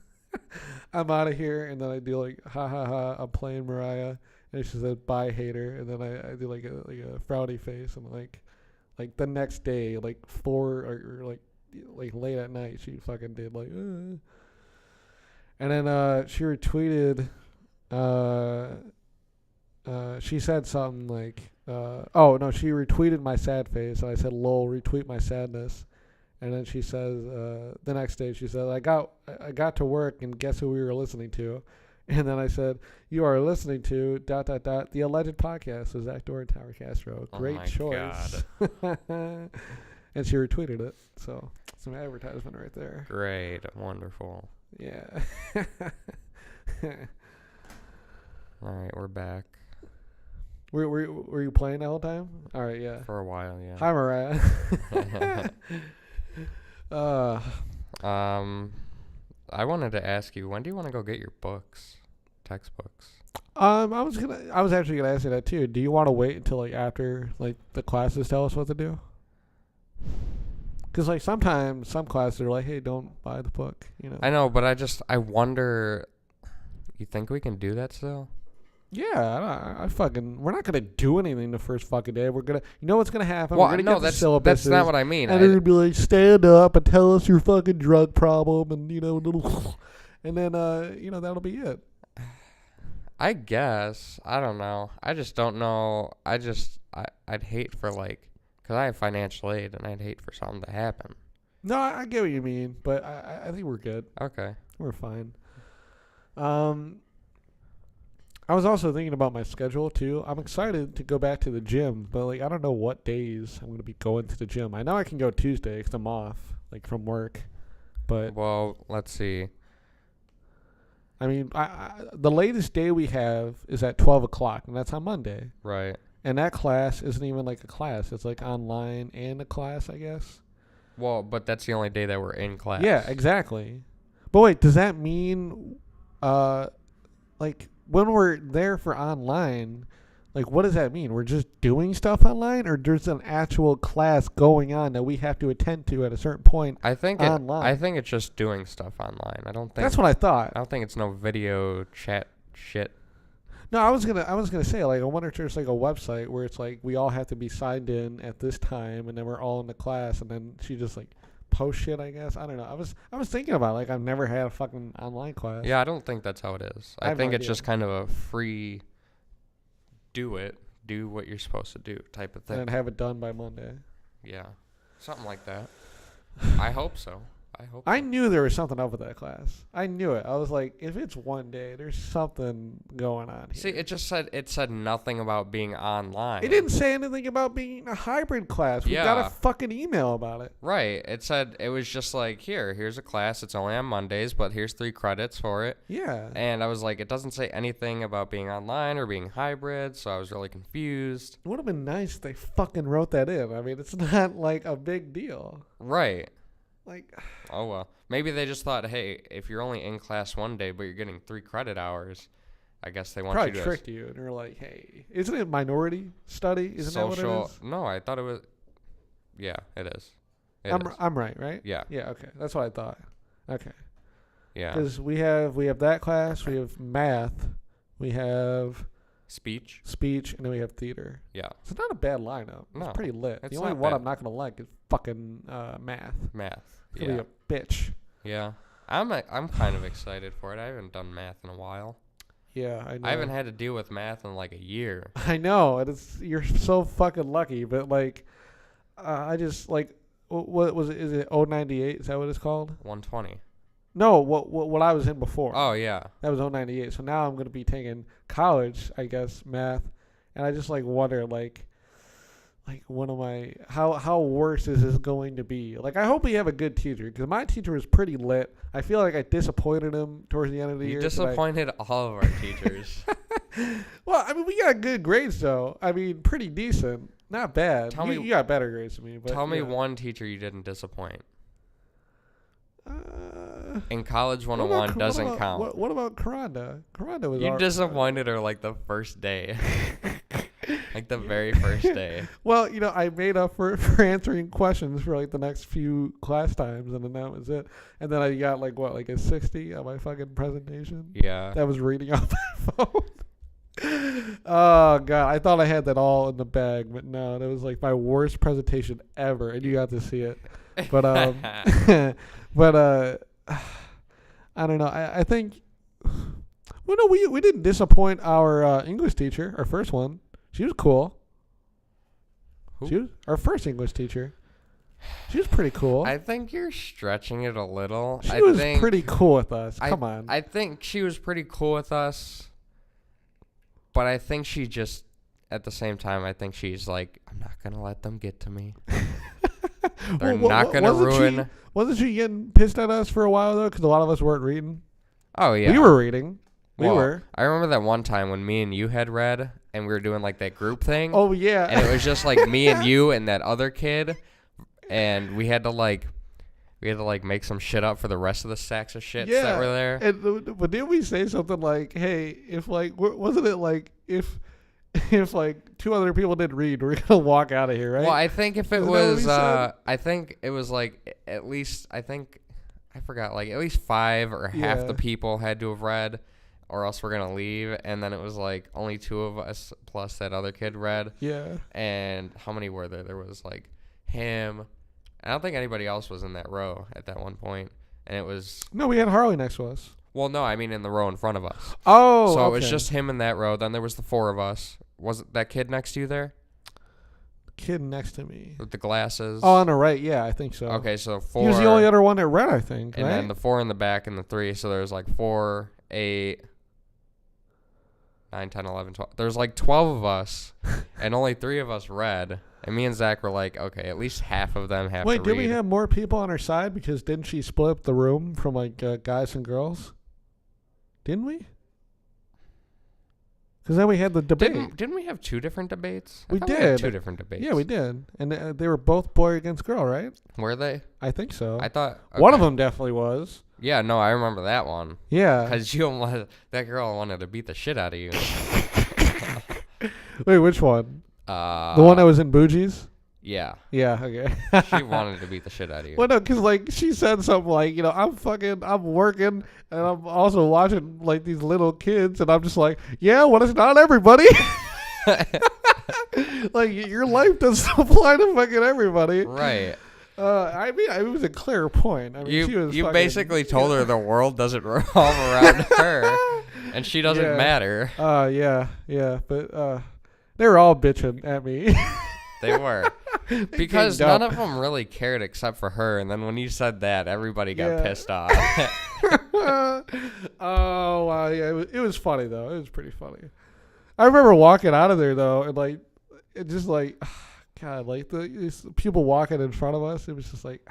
I'm out of here, and then I do like, ha ha ha, I'm playing Mariah, And she said, "Bye, hater." And then I do like a frowny face, and like the next day, like 4 or like late at night, she fucking did like. And then she retweeted. She said something like, "Oh no," she retweeted my sad face, and I said, "Lol, retweet my sadness." And then she says, the next day she said, I got to work, and guess who we were listening to? And then I said, "You are listening to ... the alleged podcast with Zach Dorr and Tyler Castro. Great choice." And she retweeted it, so some advertisement right there. Great, wonderful. Yeah. All right, we're back. Were you playing the whole time? All right, yeah. For a while, yeah. Hi, Mariah. I wanted to ask you, when do you want to go get your books, textbooks? I was actually gonna ask you that too. Do you want to wait until like after like the classes tell us what to do? Because like sometimes some classes are like, hey, don't buy the book. You know. I know, but I wonder. You think we can do that still? Yeah, we're not gonna do anything the first fucking day. We're gonna, you know what's gonna happen? Well, we're gonna no, get the syllabuses, that's not what I mean. And they're gonna be like, stand up and tell us your fucking drug problem, and you know, and then that'll be it. I guess. I don't know. I just don't know. I'd hate for because I have financial aid, and I'd hate for something to happen. No, I get what you mean, but I think we're good. Okay. We're fine. I was also thinking about my schedule too. I'm excited to go back to the gym, but I don't know what days I'm going to be going to the gym. I know I can go Tuesday because I'm off, from work. But well, let's see. I mean, the latest day we have is at 12 o'clock, and that's on Monday. Right. And that class isn't even a class. It's online and a class, I guess. Well, but that's the only day that we're in class. Yeah, exactly. But wait, does that mean, when we're there for online, what does that mean? We're just doing stuff online, or there's an actual class going on that we have to attend to at a certain point? I think it's just doing stuff online. I don't think that's what I thought. I don't think it's no video chat shit. No, I was gonna say I wonder if there's a website where it's we all have to be signed in at this time, and then we're all in the class, and then she just post shit, I guess. I don't know. I was thinking about I've never had a fucking online class. Yeah, I don't think that's how it is. I think it's just kind of a free do what you're supposed to do type of thing. And have it done by Monday. Yeah. Something like that. I hope so. I knew there was something up with that class. I knew it. I was if it's one day, there's something going on here. See, it said nothing about being online. It didn't say anything about being a hybrid class. We got a fucking email about it. Right. It said, it was just here's a class. It's only on Mondays, but here's 3 credits for it. Yeah. And I was it doesn't say anything about being online or being hybrid, so I was really confused. It would have been nice if they fucking wrote that in. I mean, it's not a big deal. Right. Oh well, maybe they just thought, hey, if you're only in class one day but you're getting 3 credit hours, I guess they want probably you to tricked you, and they're hey, isn't it minority study? Isn't that what it is? No, I thought it was. Yeah, it is. I'm right? Yeah. Yeah. Okay, that's what I thought. Okay. Yeah. Because we have that class, we have math, we have speech, and then we have theater. Yeah. It's not a bad lineup. No, it's pretty lit. It's the only one I'm not gonna like is fucking math. It's gonna be a bitch. Yeah. I'm kind of excited for it. I haven't done math in a while. Yeah, I know. I haven't had to deal with math in a year. I know, and you're so fucking lucky. But I just what was it? Is it 098? Is that what it's called? 120. No, what I was in before. Oh yeah, that was 098. So now I'm gonna be taking college, I guess, math, and I just wonder one of my how worse is this going to be? I hope we have a good teacher, because my teacher was pretty lit. I feel I disappointed him towards the end of the year. You disappointed all of our teachers. Well, I mean, we got good grades though. I mean, pretty decent, not bad. You got better grades than me. But tell me one teacher you didn't disappoint. In College 101 doesn't count. What about Karanda? Karanda was. You disappointed her the first day. The very first day. Well, I made up for answering questions for the next few class times, and then that was it. And then I got a 60 on my fucking presentation. Yeah. That was reading off my phone. Oh god, I thought I had that all in the bag, but no, that was like my worst presentation ever, and you got to see it. But but I don't know. I think. Well, no, we didn't disappoint our English teacher, our first one. She was cool. Who? She was our first English teacher. She was pretty cool. I think you're stretching it a little. She I was think, pretty cool with us. Come on. I think she was pretty cool with us. But I think she just, at the same time, I think she's like, I'm not going to let them get to me. They're not going to ruin. Wasn't she getting pissed at us for a while, though? Because a lot of us weren't reading. Oh, yeah. We were reading. We Well, were. I remember that one time when me and you had read, and we were doing like that group thing. Oh, yeah. And it was just like me and you and that other kid. And we had to like make some shit up for the rest of the sacks of shits that were there. And, but didn't we say something like, hey, if like, wasn't it like, if like two other people didn't read, we're going to walk out of here, right? Well, I think if it Isn't that what we was, said? I think it was like at least, I forgot, like at least 5 or half Yeah. the people had to have read, or else we're going to leave. And then it was like only 2 of us plus that other kid read. Yeah. And how many were there? There was like him. I don't think anybody else was in that row at that one point. And it was, No, we had Harley next to us. well, no, I mean in the row in front of us. Oh, So okay. it was just him in that row. Then there was the 4 of us. Was it that kid next to you there kid next to me. with the glasses? Oh, on the right. Yeah, I think so. Okay, so 4. He was the only other one that read, I think, And right? then the 4 in the back and the 3. So there was like 4, 8, 9, 10, 11, 12. There was like 12 of us, and only 3 of us read. And me and Zach were like, okay, at least half of them have Wait, to did read. we have more people on our side? Because didn't she split up the room from like guys and girls? Didn't we? Because then we had the debate. Didn't we have 2 different debates? I We thought had did. 2 different debates. Yeah, we did. And they were both boy against girl, right? Were they? I think so. I thought One of okay. them definitely was. Yeah, no, I remember that one. Yeah. Because that girl wanted to beat the shit out of you. Wait, which one? The The one that was in Bougie's? Yeah. Yeah, okay. She wanted to beat the shit out of you. Well, no, because, like, she said something like, you know, I'm working, and I'm also watching, like, these little kids, and I'm just like, yeah, well, it's not everybody. Like, your life doesn't apply to fucking everybody. Right. I mean, it was a clear point. I mean, she was You fucking, basically told her the world doesn't revolve around her, and she doesn't Yeah. matter. Yeah, but they were all bitching at me. They were. Because ganged none up. of them really cared except for her, and then when you said that, everybody got Yeah. pissed off. Oh, wow, yeah, it was funny, though. It was pretty funny. I remember walking out of there, though, and, like, it just, like, God, like, these people walking in front of us, it was just like,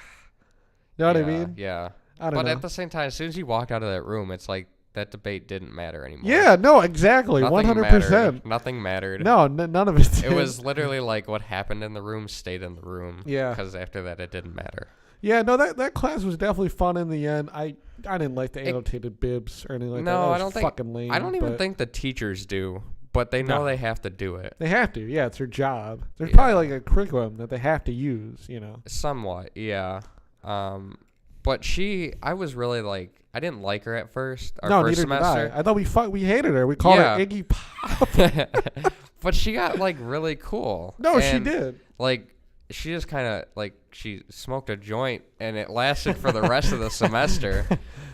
you know what I mean? Yeah. I don't But know. at the same time, as soon as you walked out of that room, it's like that debate didn't matter anymore. Yeah, no, exactly, Nothing 100%. mattered. Nothing mattered. No, none of it did. It was literally like what happened in the room stayed in the room. Yeah. Because after that, it didn't matter. Yeah, no, that class was definitely fun in the end. I didn't like the annotated bibs or anything like that. No, That was I don't think. fucking lame. I don't even but think the teachers do, but they know No. they have to do it. they have to. Yeah, it's their job. There's Yeah. probably like a curriculum that they have to use, you know. Somewhat, yeah. But I was really like, I didn't like her at first. Our No, first neither did semester. I thought we hated her. We called Yeah. her Iggy Pop. But she got like really cool. No, she And, did. Like, she just kind of like she smoked a joint, and it lasted for the rest of the semester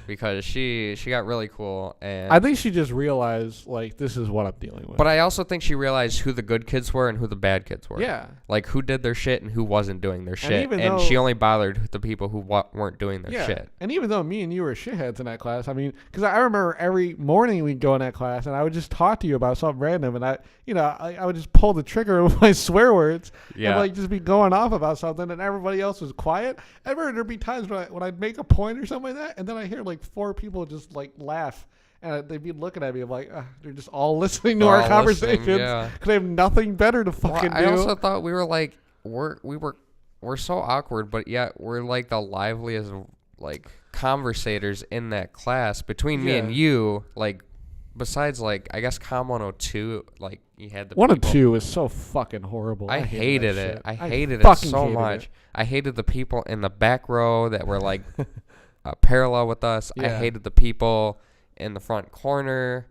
because she got really cool. And I think she just realized, like, this is what I'm dealing with. but I also think she realized who the good kids were and who the bad kids were. Yeah. Like who did their shit and who wasn't doing their shit. even And though- she only bothered the people who weren't doing their Yeah. shit. And even though me and you were shitheads in that class, I mean, because I remember every morning we'd go in that class and I would just talk to you about something random, and I would just pull the trigger with my swear words Yeah. and like just be going off about something, and everybody else was quiet. I remember there'd be times when I'd make a point or something like that, and then I hear like 4 people just like laugh. And they'd be looking at me. I'm like, they're just all listening to They're our all conversations listening, yeah. because they have nothing better to fucking I do. also thought we were like we're so awkward, but yet we're like the liveliest like conversators in that class between me and Yeah. you. Like besides like I guess Com 102, like you had the 102 people. is so fucking horrible. I hated that it. shit. I hated it fucking so hated much. it. I hated the people in the back row that were like parallel with us. I Yeah. hated the people in the front corner.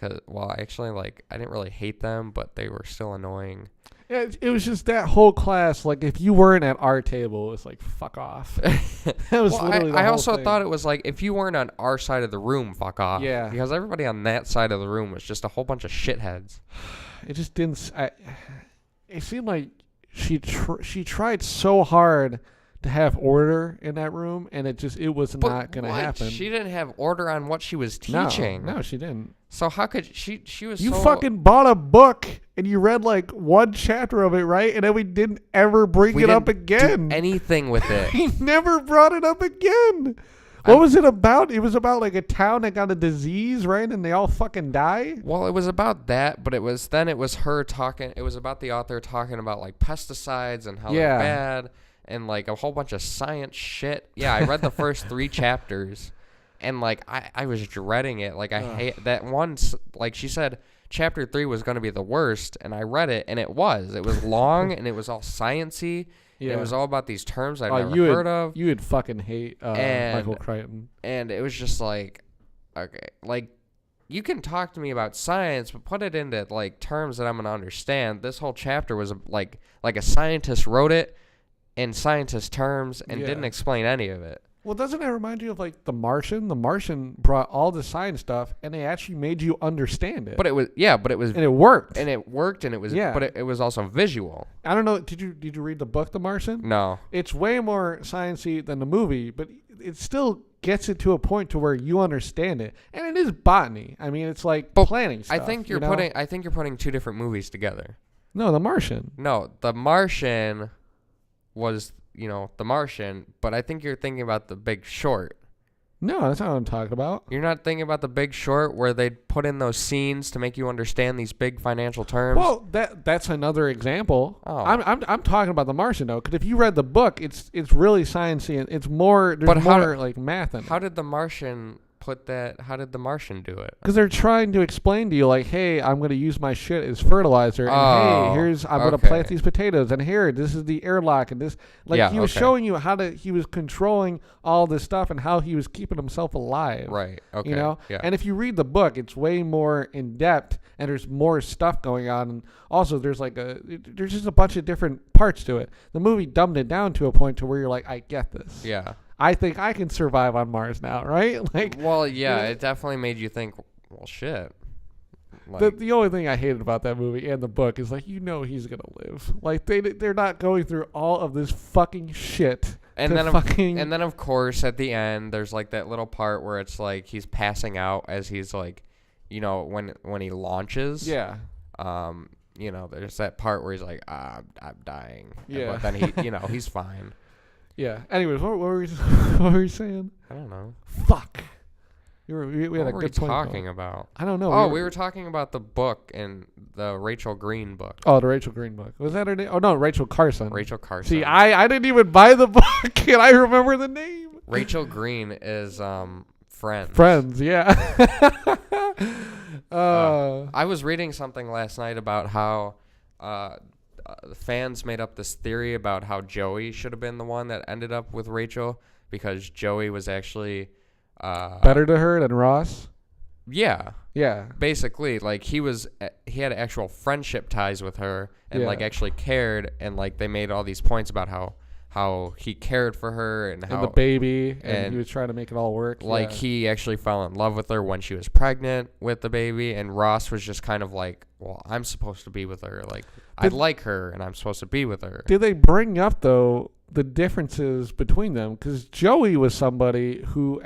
Actually, like, I didn't really hate them, but they were still annoying. It was just that whole class. Like, if you weren't at our table, it was like, fuck off. That was literally the I whole also thing. thought it was like, if you weren't on our side of the room, fuck off. Yeah. Because everybody on that side of the room was just a whole bunch of shitheads. It just didn't. It seemed like she tried so hard to have order in that room, and it was not going to happen. She didn't have order on what she was teaching. No, she didn't. So how could she was You so... fucking bought a book and you read like one chapter of it, right? And then we didn't ever bring it up again. Do anything with it. He never brought it up again. What was it about? It was about like a town that got a disease, right? And they all fucking die? Well, it was about that, but it was her talking. It was about the author talking about like pesticides and how they're bad and like a whole bunch of science shit. Yeah, I read the first 3 chapters. And, like, I was dreading it. Like, I hate that one. Like, she said chapter 3 was going to be the worst. And I read it, and it was. It was long, and it was all science-y. Yeah. It was all about these terms I'd never heard of. You would fucking hate Michael Crichton. And it was just like, okay. Like, you can talk to me about science, but put it into, like, terms that I'm going to understand. This whole chapter was, like a scientist wrote it in scientist terms and didn't explain any of it. Well, doesn't that remind you of, like, The Martian? The Martian brought all the science stuff, and they actually made you understand it. But it was... And it worked. And it worked, and it was... Yeah. But it was also visual. I don't know. Did you read the book, The Martian? No. It's way more sciencey than the movie, but it still gets it to a point to where you understand it. And it is botany. I mean, it's like planning stuff. I think you're putting 2 different movies together. No, The Martian. No, The Martian was... The Martian, but I think you're thinking about The Big Short. No, that's not what I'm talking about. You're not thinking about The Big Short where they put in those scenes to make you understand these big financial terms? Well, that's another example. Oh. I'm talking about The Martian though, because if you read the book, it's really sciencey and it's more like math in it. How did The Martian how did The Martian do it? Because they're trying to explain to you, like, hey, I'm going to use my shit as fertilizer, and hey, I'm going to plant these potatoes, and here, this is the airlock, and this, like, he was showing you he was controlling all this stuff and how he was keeping himself alive. Right. Okay. Yeah. And if you read the book, it's way more in depth, and there's more stuff going on, and also there's there's just a bunch of different parts to it. The movie dumbed it down to a point to where you're like, I get this. Yeah. I think I can survive on Mars now, right? Like, well, yeah, it definitely made you think, well, shit. Like, the only thing I hated about that movie and the book is, like, he's gonna live. Like, they're not going through all of this fucking shit. And then of course at the end there's like that little part where it's like he's passing out as he's like, when he launches. Yeah. There's that part where he's like, I'm dying. Yeah. But then he, he's fine. Yeah. Anyways, what were you saying? I don't know. Fuck. We had what a were good we point talking about? I don't know. Oh, we were talking about the book and the Rachel Green book. Oh, the Rachel Green book. Was that her name? Oh, no, Rachel Carson. Rachel Carson. See, I didn't even buy the book, and I remember the name. Rachel Green is Friends. Friends, yeah. I was reading something last night about how fans made up this theory about how Joey should have been the one that ended up with Rachel because Joey was actually better to her than Ross. Yeah. Yeah. Basically, like he had actual friendship ties with her and like actually cared, and like they made all these points about how he cared for her and how the baby and he was trying to make it all work. Like he actually fell in love with her when she was pregnant with the baby, and Ross was just kind of like, well, I'm supposed to be with her. Like I like her and I'm supposed to be with her. Did they bring up though the differences between them? Because Joey was somebody who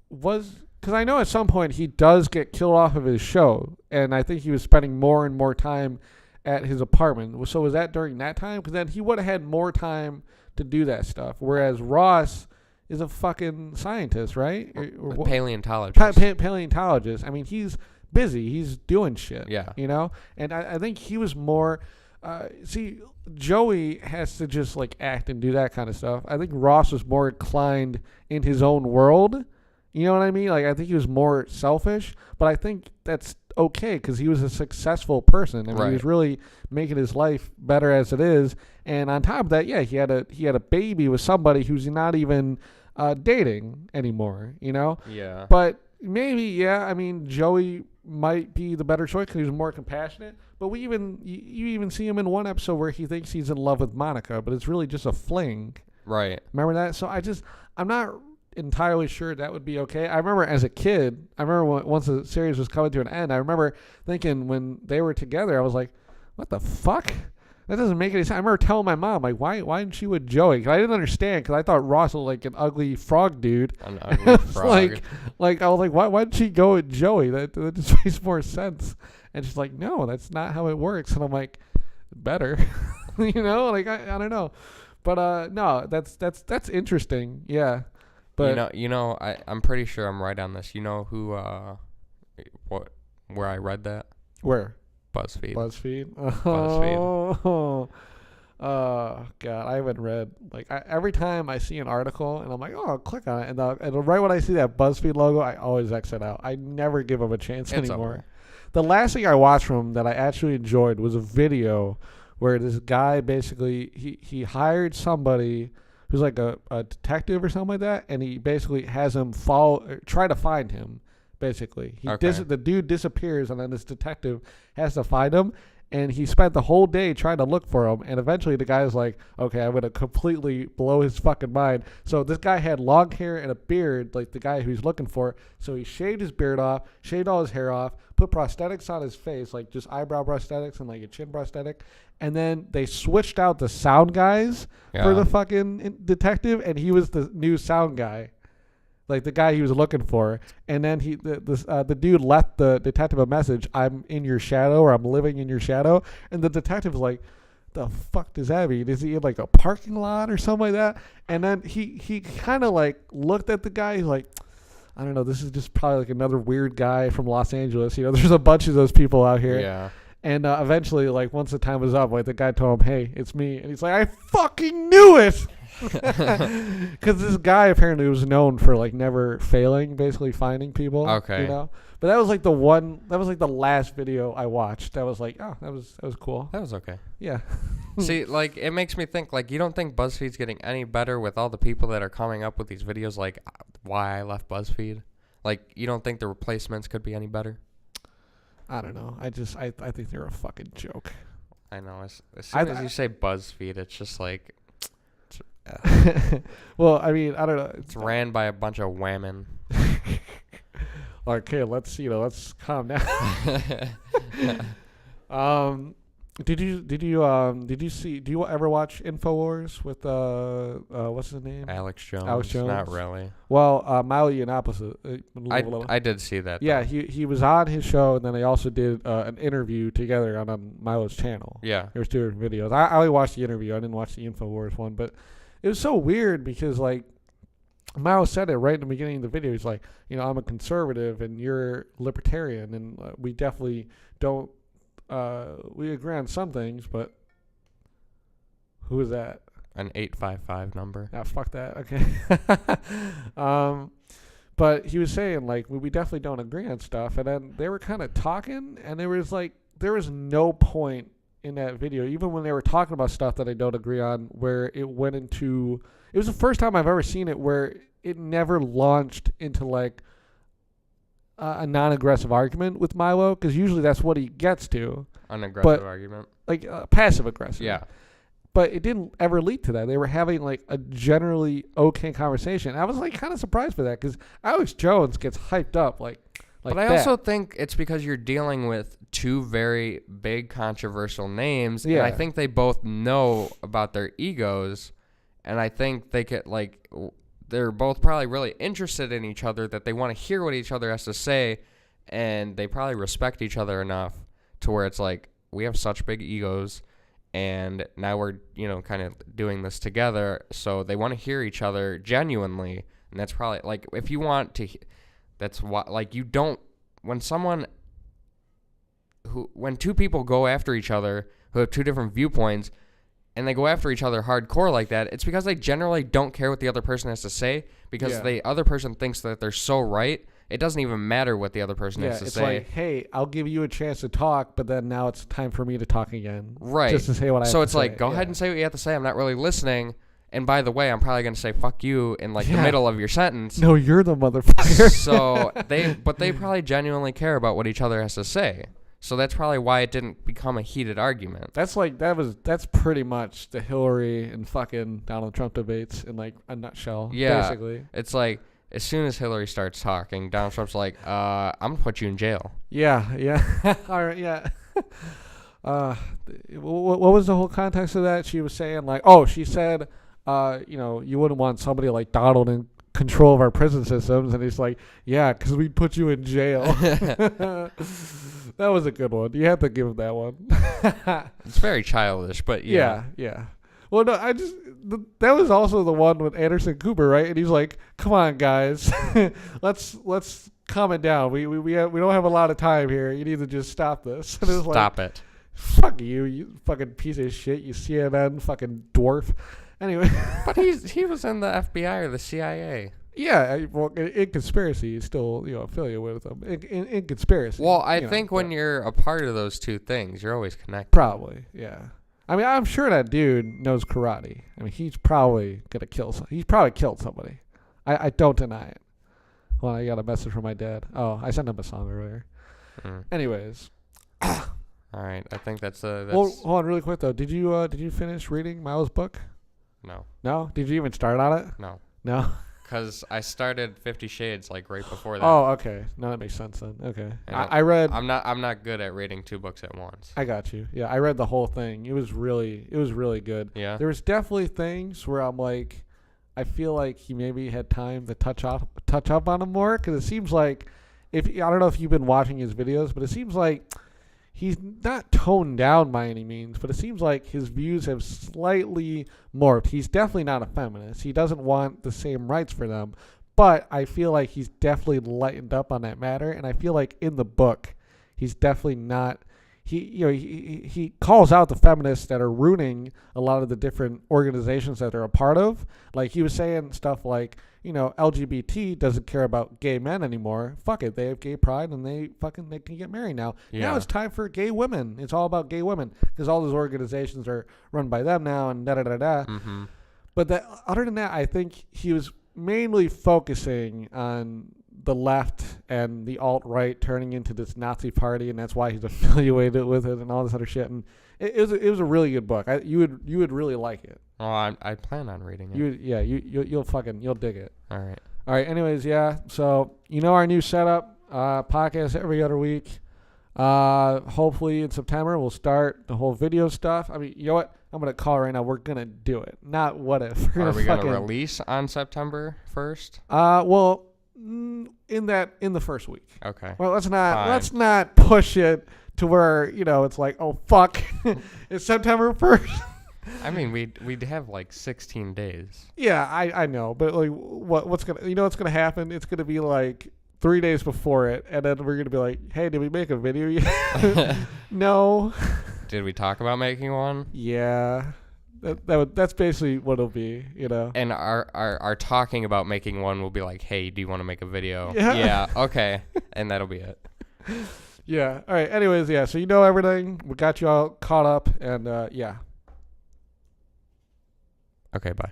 because I know at some point he does get killed off of his show, and I think he was spending more and more time at his apartment. So was that during that time? Because then he would have had more time to do that stuff. Whereas Ross is a fucking scientist, right? Or paleontologist. Paleontologist. I mean, he's busy. He's doing shit. Yeah. And I think he was more... Joey has to just like act and do that kind of stuff. I think Ross was more inclined in his own world. You know what I mean? Like, I think he was more selfish, but I think that's okay because he was a successful person. I mean, he was really making his life better as it is. And on top of that, yeah, he had a baby with somebody who's not even dating anymore, Yeah. But maybe, yeah. I mean, Joey might be the better choice because he's more compassionate. But you even see him in one episode where he thinks he's in love with Monica, but it's really just a fling. Right. Remember that? So I'm not entirely sure that would be okay. I remember as a kid, once the series was coming to an end, I remember thinking when they were together, I was like, what the fuck? That doesn't make any sense. I remember telling my mom, like, why isn't she with Joey? Because I didn't understand, because I thought Ross was like an ugly frog dude. An ugly frog. like I was like, why did she go with Joey? That just makes more sense. And she's like, no, that's not how it works. And I'm like, better. I don't know. But no, that's interesting. Yeah. But I'm pretty sure I'm right on this. You know who where I read that? Where? BuzzFeed. Oh, God, I haven't read, like, every time I see an article and I'm like, oh, I'll click on it, and right when I see that BuzzFeed logo, I always exit out. I never give them a chance anymore. Over. The last thing I watched from them that I actually enjoyed was a video where this guy basically he hired somebody who's like a detective or something like that, and he basically has him try to find him. Basically, the dude disappears, and then this detective has to find him. And he spent the whole day trying to look for him. And eventually the guy's like, okay, I'm going to completely blow his fucking mind. So this guy had long hair and a beard, like the guy who's looking for. So he shaved his beard off, shaved all his hair off, put prosthetics on his face, like just eyebrow prosthetics and like a chin prosthetic. And then they switched out the sound guys for the fucking detective. And he was the new sound guy. Like the guy he was looking for. And then the dude left the detective a message, I'm in your shadow, or I'm living in your shadow. And the detective's like, the fuck does that mean? Is he in like a parking lot or something like that? And then he kind of like looked at the guy. He's like, I don't know, this is just probably like another weird guy from Los Angeles. You know, there's a bunch of those people out here. Yeah. And eventually, like, once the time was up, like, the guy told him, hey, it's me. And he's like, I fucking knew it! Because this guy apparently was known for, like, never failing, basically finding people. Okay. You know? But that was, like, the last video I watched. That was, like, oh, that was cool. That was okay. Yeah. See, like, it makes me think, like, you don't think BuzzFeed's getting any better with all the people that are coming up with these videos, like, why I left BuzzFeed? Like, you don't think the replacements could be any better? I don't know. I think they're a fucking joke. I know. As soon as you say BuzzFeed, it's just like... Well, I mean, I don't know. It's ran by a bunch of women. Okay, let's calm down. Do you ever watch InfoWars with what's his name? Alex Jones. Alex Jones. Not really. Well, Milo Yiannopoulos. I did see that. Yeah, though. he was on his show, and then they also did an interview together on Milo's channel. Yeah. There was 2 different videos. I only watched the interview. I didn't watch the InfoWars one, but it was so weird because, like, Mao said it right in the beginning of the video. He's like, you know, I'm a conservative and you're libertarian, and we definitely don't. We agree on some things, but who is that? An 855 number. Ah, fuck that. Okay. But he was saying, like, we definitely don't agree on stuff, and then they were kind of talking, and there was no point in that video, even when they were talking about stuff that I don't agree on, where it went into. It was the first time I've ever seen it where it never launched into, like, a non-aggressive argument with Milo, because usually that's what he gets to. An aggressive argument. Like, passive-aggressive. Yeah. But it didn't ever lead to that. They were having, like, a generally okay conversation. I was, like, kind of surprised by that, because Alex Jones gets hyped up, like but I also think it's because you're dealing with 2 very big controversial names, yeah. And I think they both know about their egos, and I think they could, like, they're both probably really interested in each other, that they want to hear what each other has to say, and they probably respect each other enough to where it's like, we have such big egos, and now we're, you know, kind of doing this together, so they want to hear each other genuinely, and that's probably, like, if you want to, that's why, like, you don't, when 2 people go after each other who have 2 different viewpoints, and they go after each other hardcore like that, it's because they generally don't care what the other person has to say, because the other person thinks that they're so right, it doesn't even matter what the other person has to say. Yeah, it's like, hey, I'll give you a chance to talk, but then now it's time for me to talk again. Right. Just to say what I have to say. So it's like, go ahead and say what you have to say. I'm not really listening. And by the way, I'm probably going to say fuck you in like the middle of your sentence. No, you're the motherfucker. So they probably genuinely care about what each other has to say. So that's probably why it didn't become a heated argument. That's pretty much the Hillary and fucking Donald Trump debates in like a nutshell. Yeah. Basically. It's like as soon as Hillary starts talking, Donald Trump's like, I'm going to put you in jail. Yeah. All right, yeah. What was the whole context of that? She was saying like, she said, you wouldn't want somebody like Donald in control of our prison systems, and he's like, yeah, because we'd put you in jail. That was a good one. You have to give him that one. It's very childish, but yeah. Well, no, that was also the one with Anderson Cooper, right? And he's like, come on, guys, let's calm it down. We don't have a lot of time here. You need to just stop this. And it was Stop it. Fuck you, you fucking piece of shit, you CNN fucking dwarf. Anyway. But he was in the FBI or the CIA. Yeah, well, in conspiracy, he's still, affiliated with them. In conspiracy. Well, I think when you're a part of those two things, you're always connected. Probably, yeah. I mean, I'm sure that dude knows karate. I mean, he's probably gonna kill he's probably killed somebody. I don't deny it. Well, I got a message from my dad. Oh, I sent him a song earlier. Anyways. All right, I think that's. Well, hold on, really quick though. Did you finish reading Miles' book? No. No? Did you even start on it? No. No. Because I started 50 Shades like right before that. Oh, okay. No, that makes sense then. Okay. I read. I'm not good at reading 2 books at once. I got you. Yeah, I read the whole thing. It was really good. Yeah. There was definitely things where I'm like, I feel like he maybe had time to touch up on them more, because it seems like I don't know if you've been watching his videos, but it seems like he's not toned down by any means, but it seems like his views have slightly morphed. He's definitely not a feminist. He doesn't want the same rights for them, but I feel like he's definitely lightened up on that matter, and I feel like in the book, he's definitely not. He calls out the feminists that are ruining a lot of the different organizations that they're a part of. Like he was saying stuff like, LGBT doesn't care about gay men anymore. Fuck it, they have gay pride and they can get married now. Yeah. Now it's time for gay women. It's all about gay women because all those organizations are run by them now and da da da da. Mm-hmm. But other than that, I think he was mainly focusing on the left and the alt-right turning into this Nazi party, and that's why he's affiliated with it and all this other shit. And it was a really good book. You would really like it. Oh, I plan on reading it. You'll dig it. All right. Anyways, yeah. So our new setup, podcast every other week. Hopefully in September we'll start the whole video stuff. I mean, you know what? I'm gonna call right now. We're gonna do it. Not what if. Are we gonna release on September 1st? Well, in the first week. Okay. Well, let's not push it to where it's like, oh fuck, it's September 1st. I mean, we'd have like 16 days. Yeah, I know, but like, what's gonna happen? It's gonna be like 3 days before it, and then we're gonna be like, hey, did we make a video yet? No. Did we talk about making one? Yeah. That's basically what it'll be, And our talking about making one will be like, hey, do you want to make a video? Yeah. Okay. And that'll be it. Yeah. All right. Anyways, yeah. So everything. We got you all caught up, and yeah. Okay. Bye.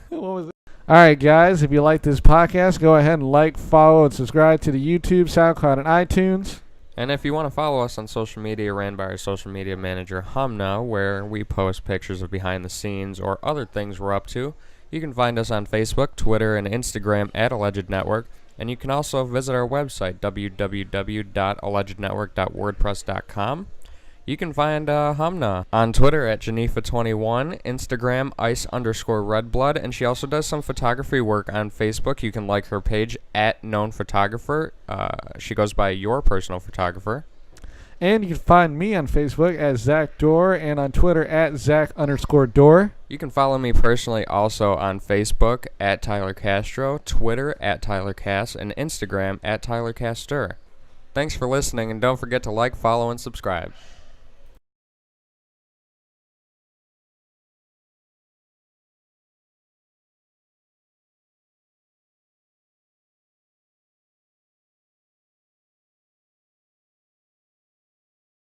What was it? All right, guys. If you like this podcast, go ahead and like, follow, and subscribe to the YouTube, SoundCloud, and iTunes. And if you want to follow us on social media, ran by our social media manager, Humna, where we post pictures of behind the scenes or other things we're up to, you can find us on Facebook, Twitter, and Instagram at Alleged Network. And you can also visit our website, www.allegednetwork.wordpress.com. You can find Humna on Twitter at Janifa21, Instagram ice_redblood, and she also does some photography work on Facebook. You can like her page at Known Photographer. She goes by Your Personal Photographer. And you can find me on Facebook as Zach Dorr and on Twitter at Zach_Dorr. You can follow me personally also on Facebook at Tyler Castro, Twitter at Tyler Cass, and Instagram at Tyler Castor. Thanks for listening, and don't forget to like, follow, and subscribe.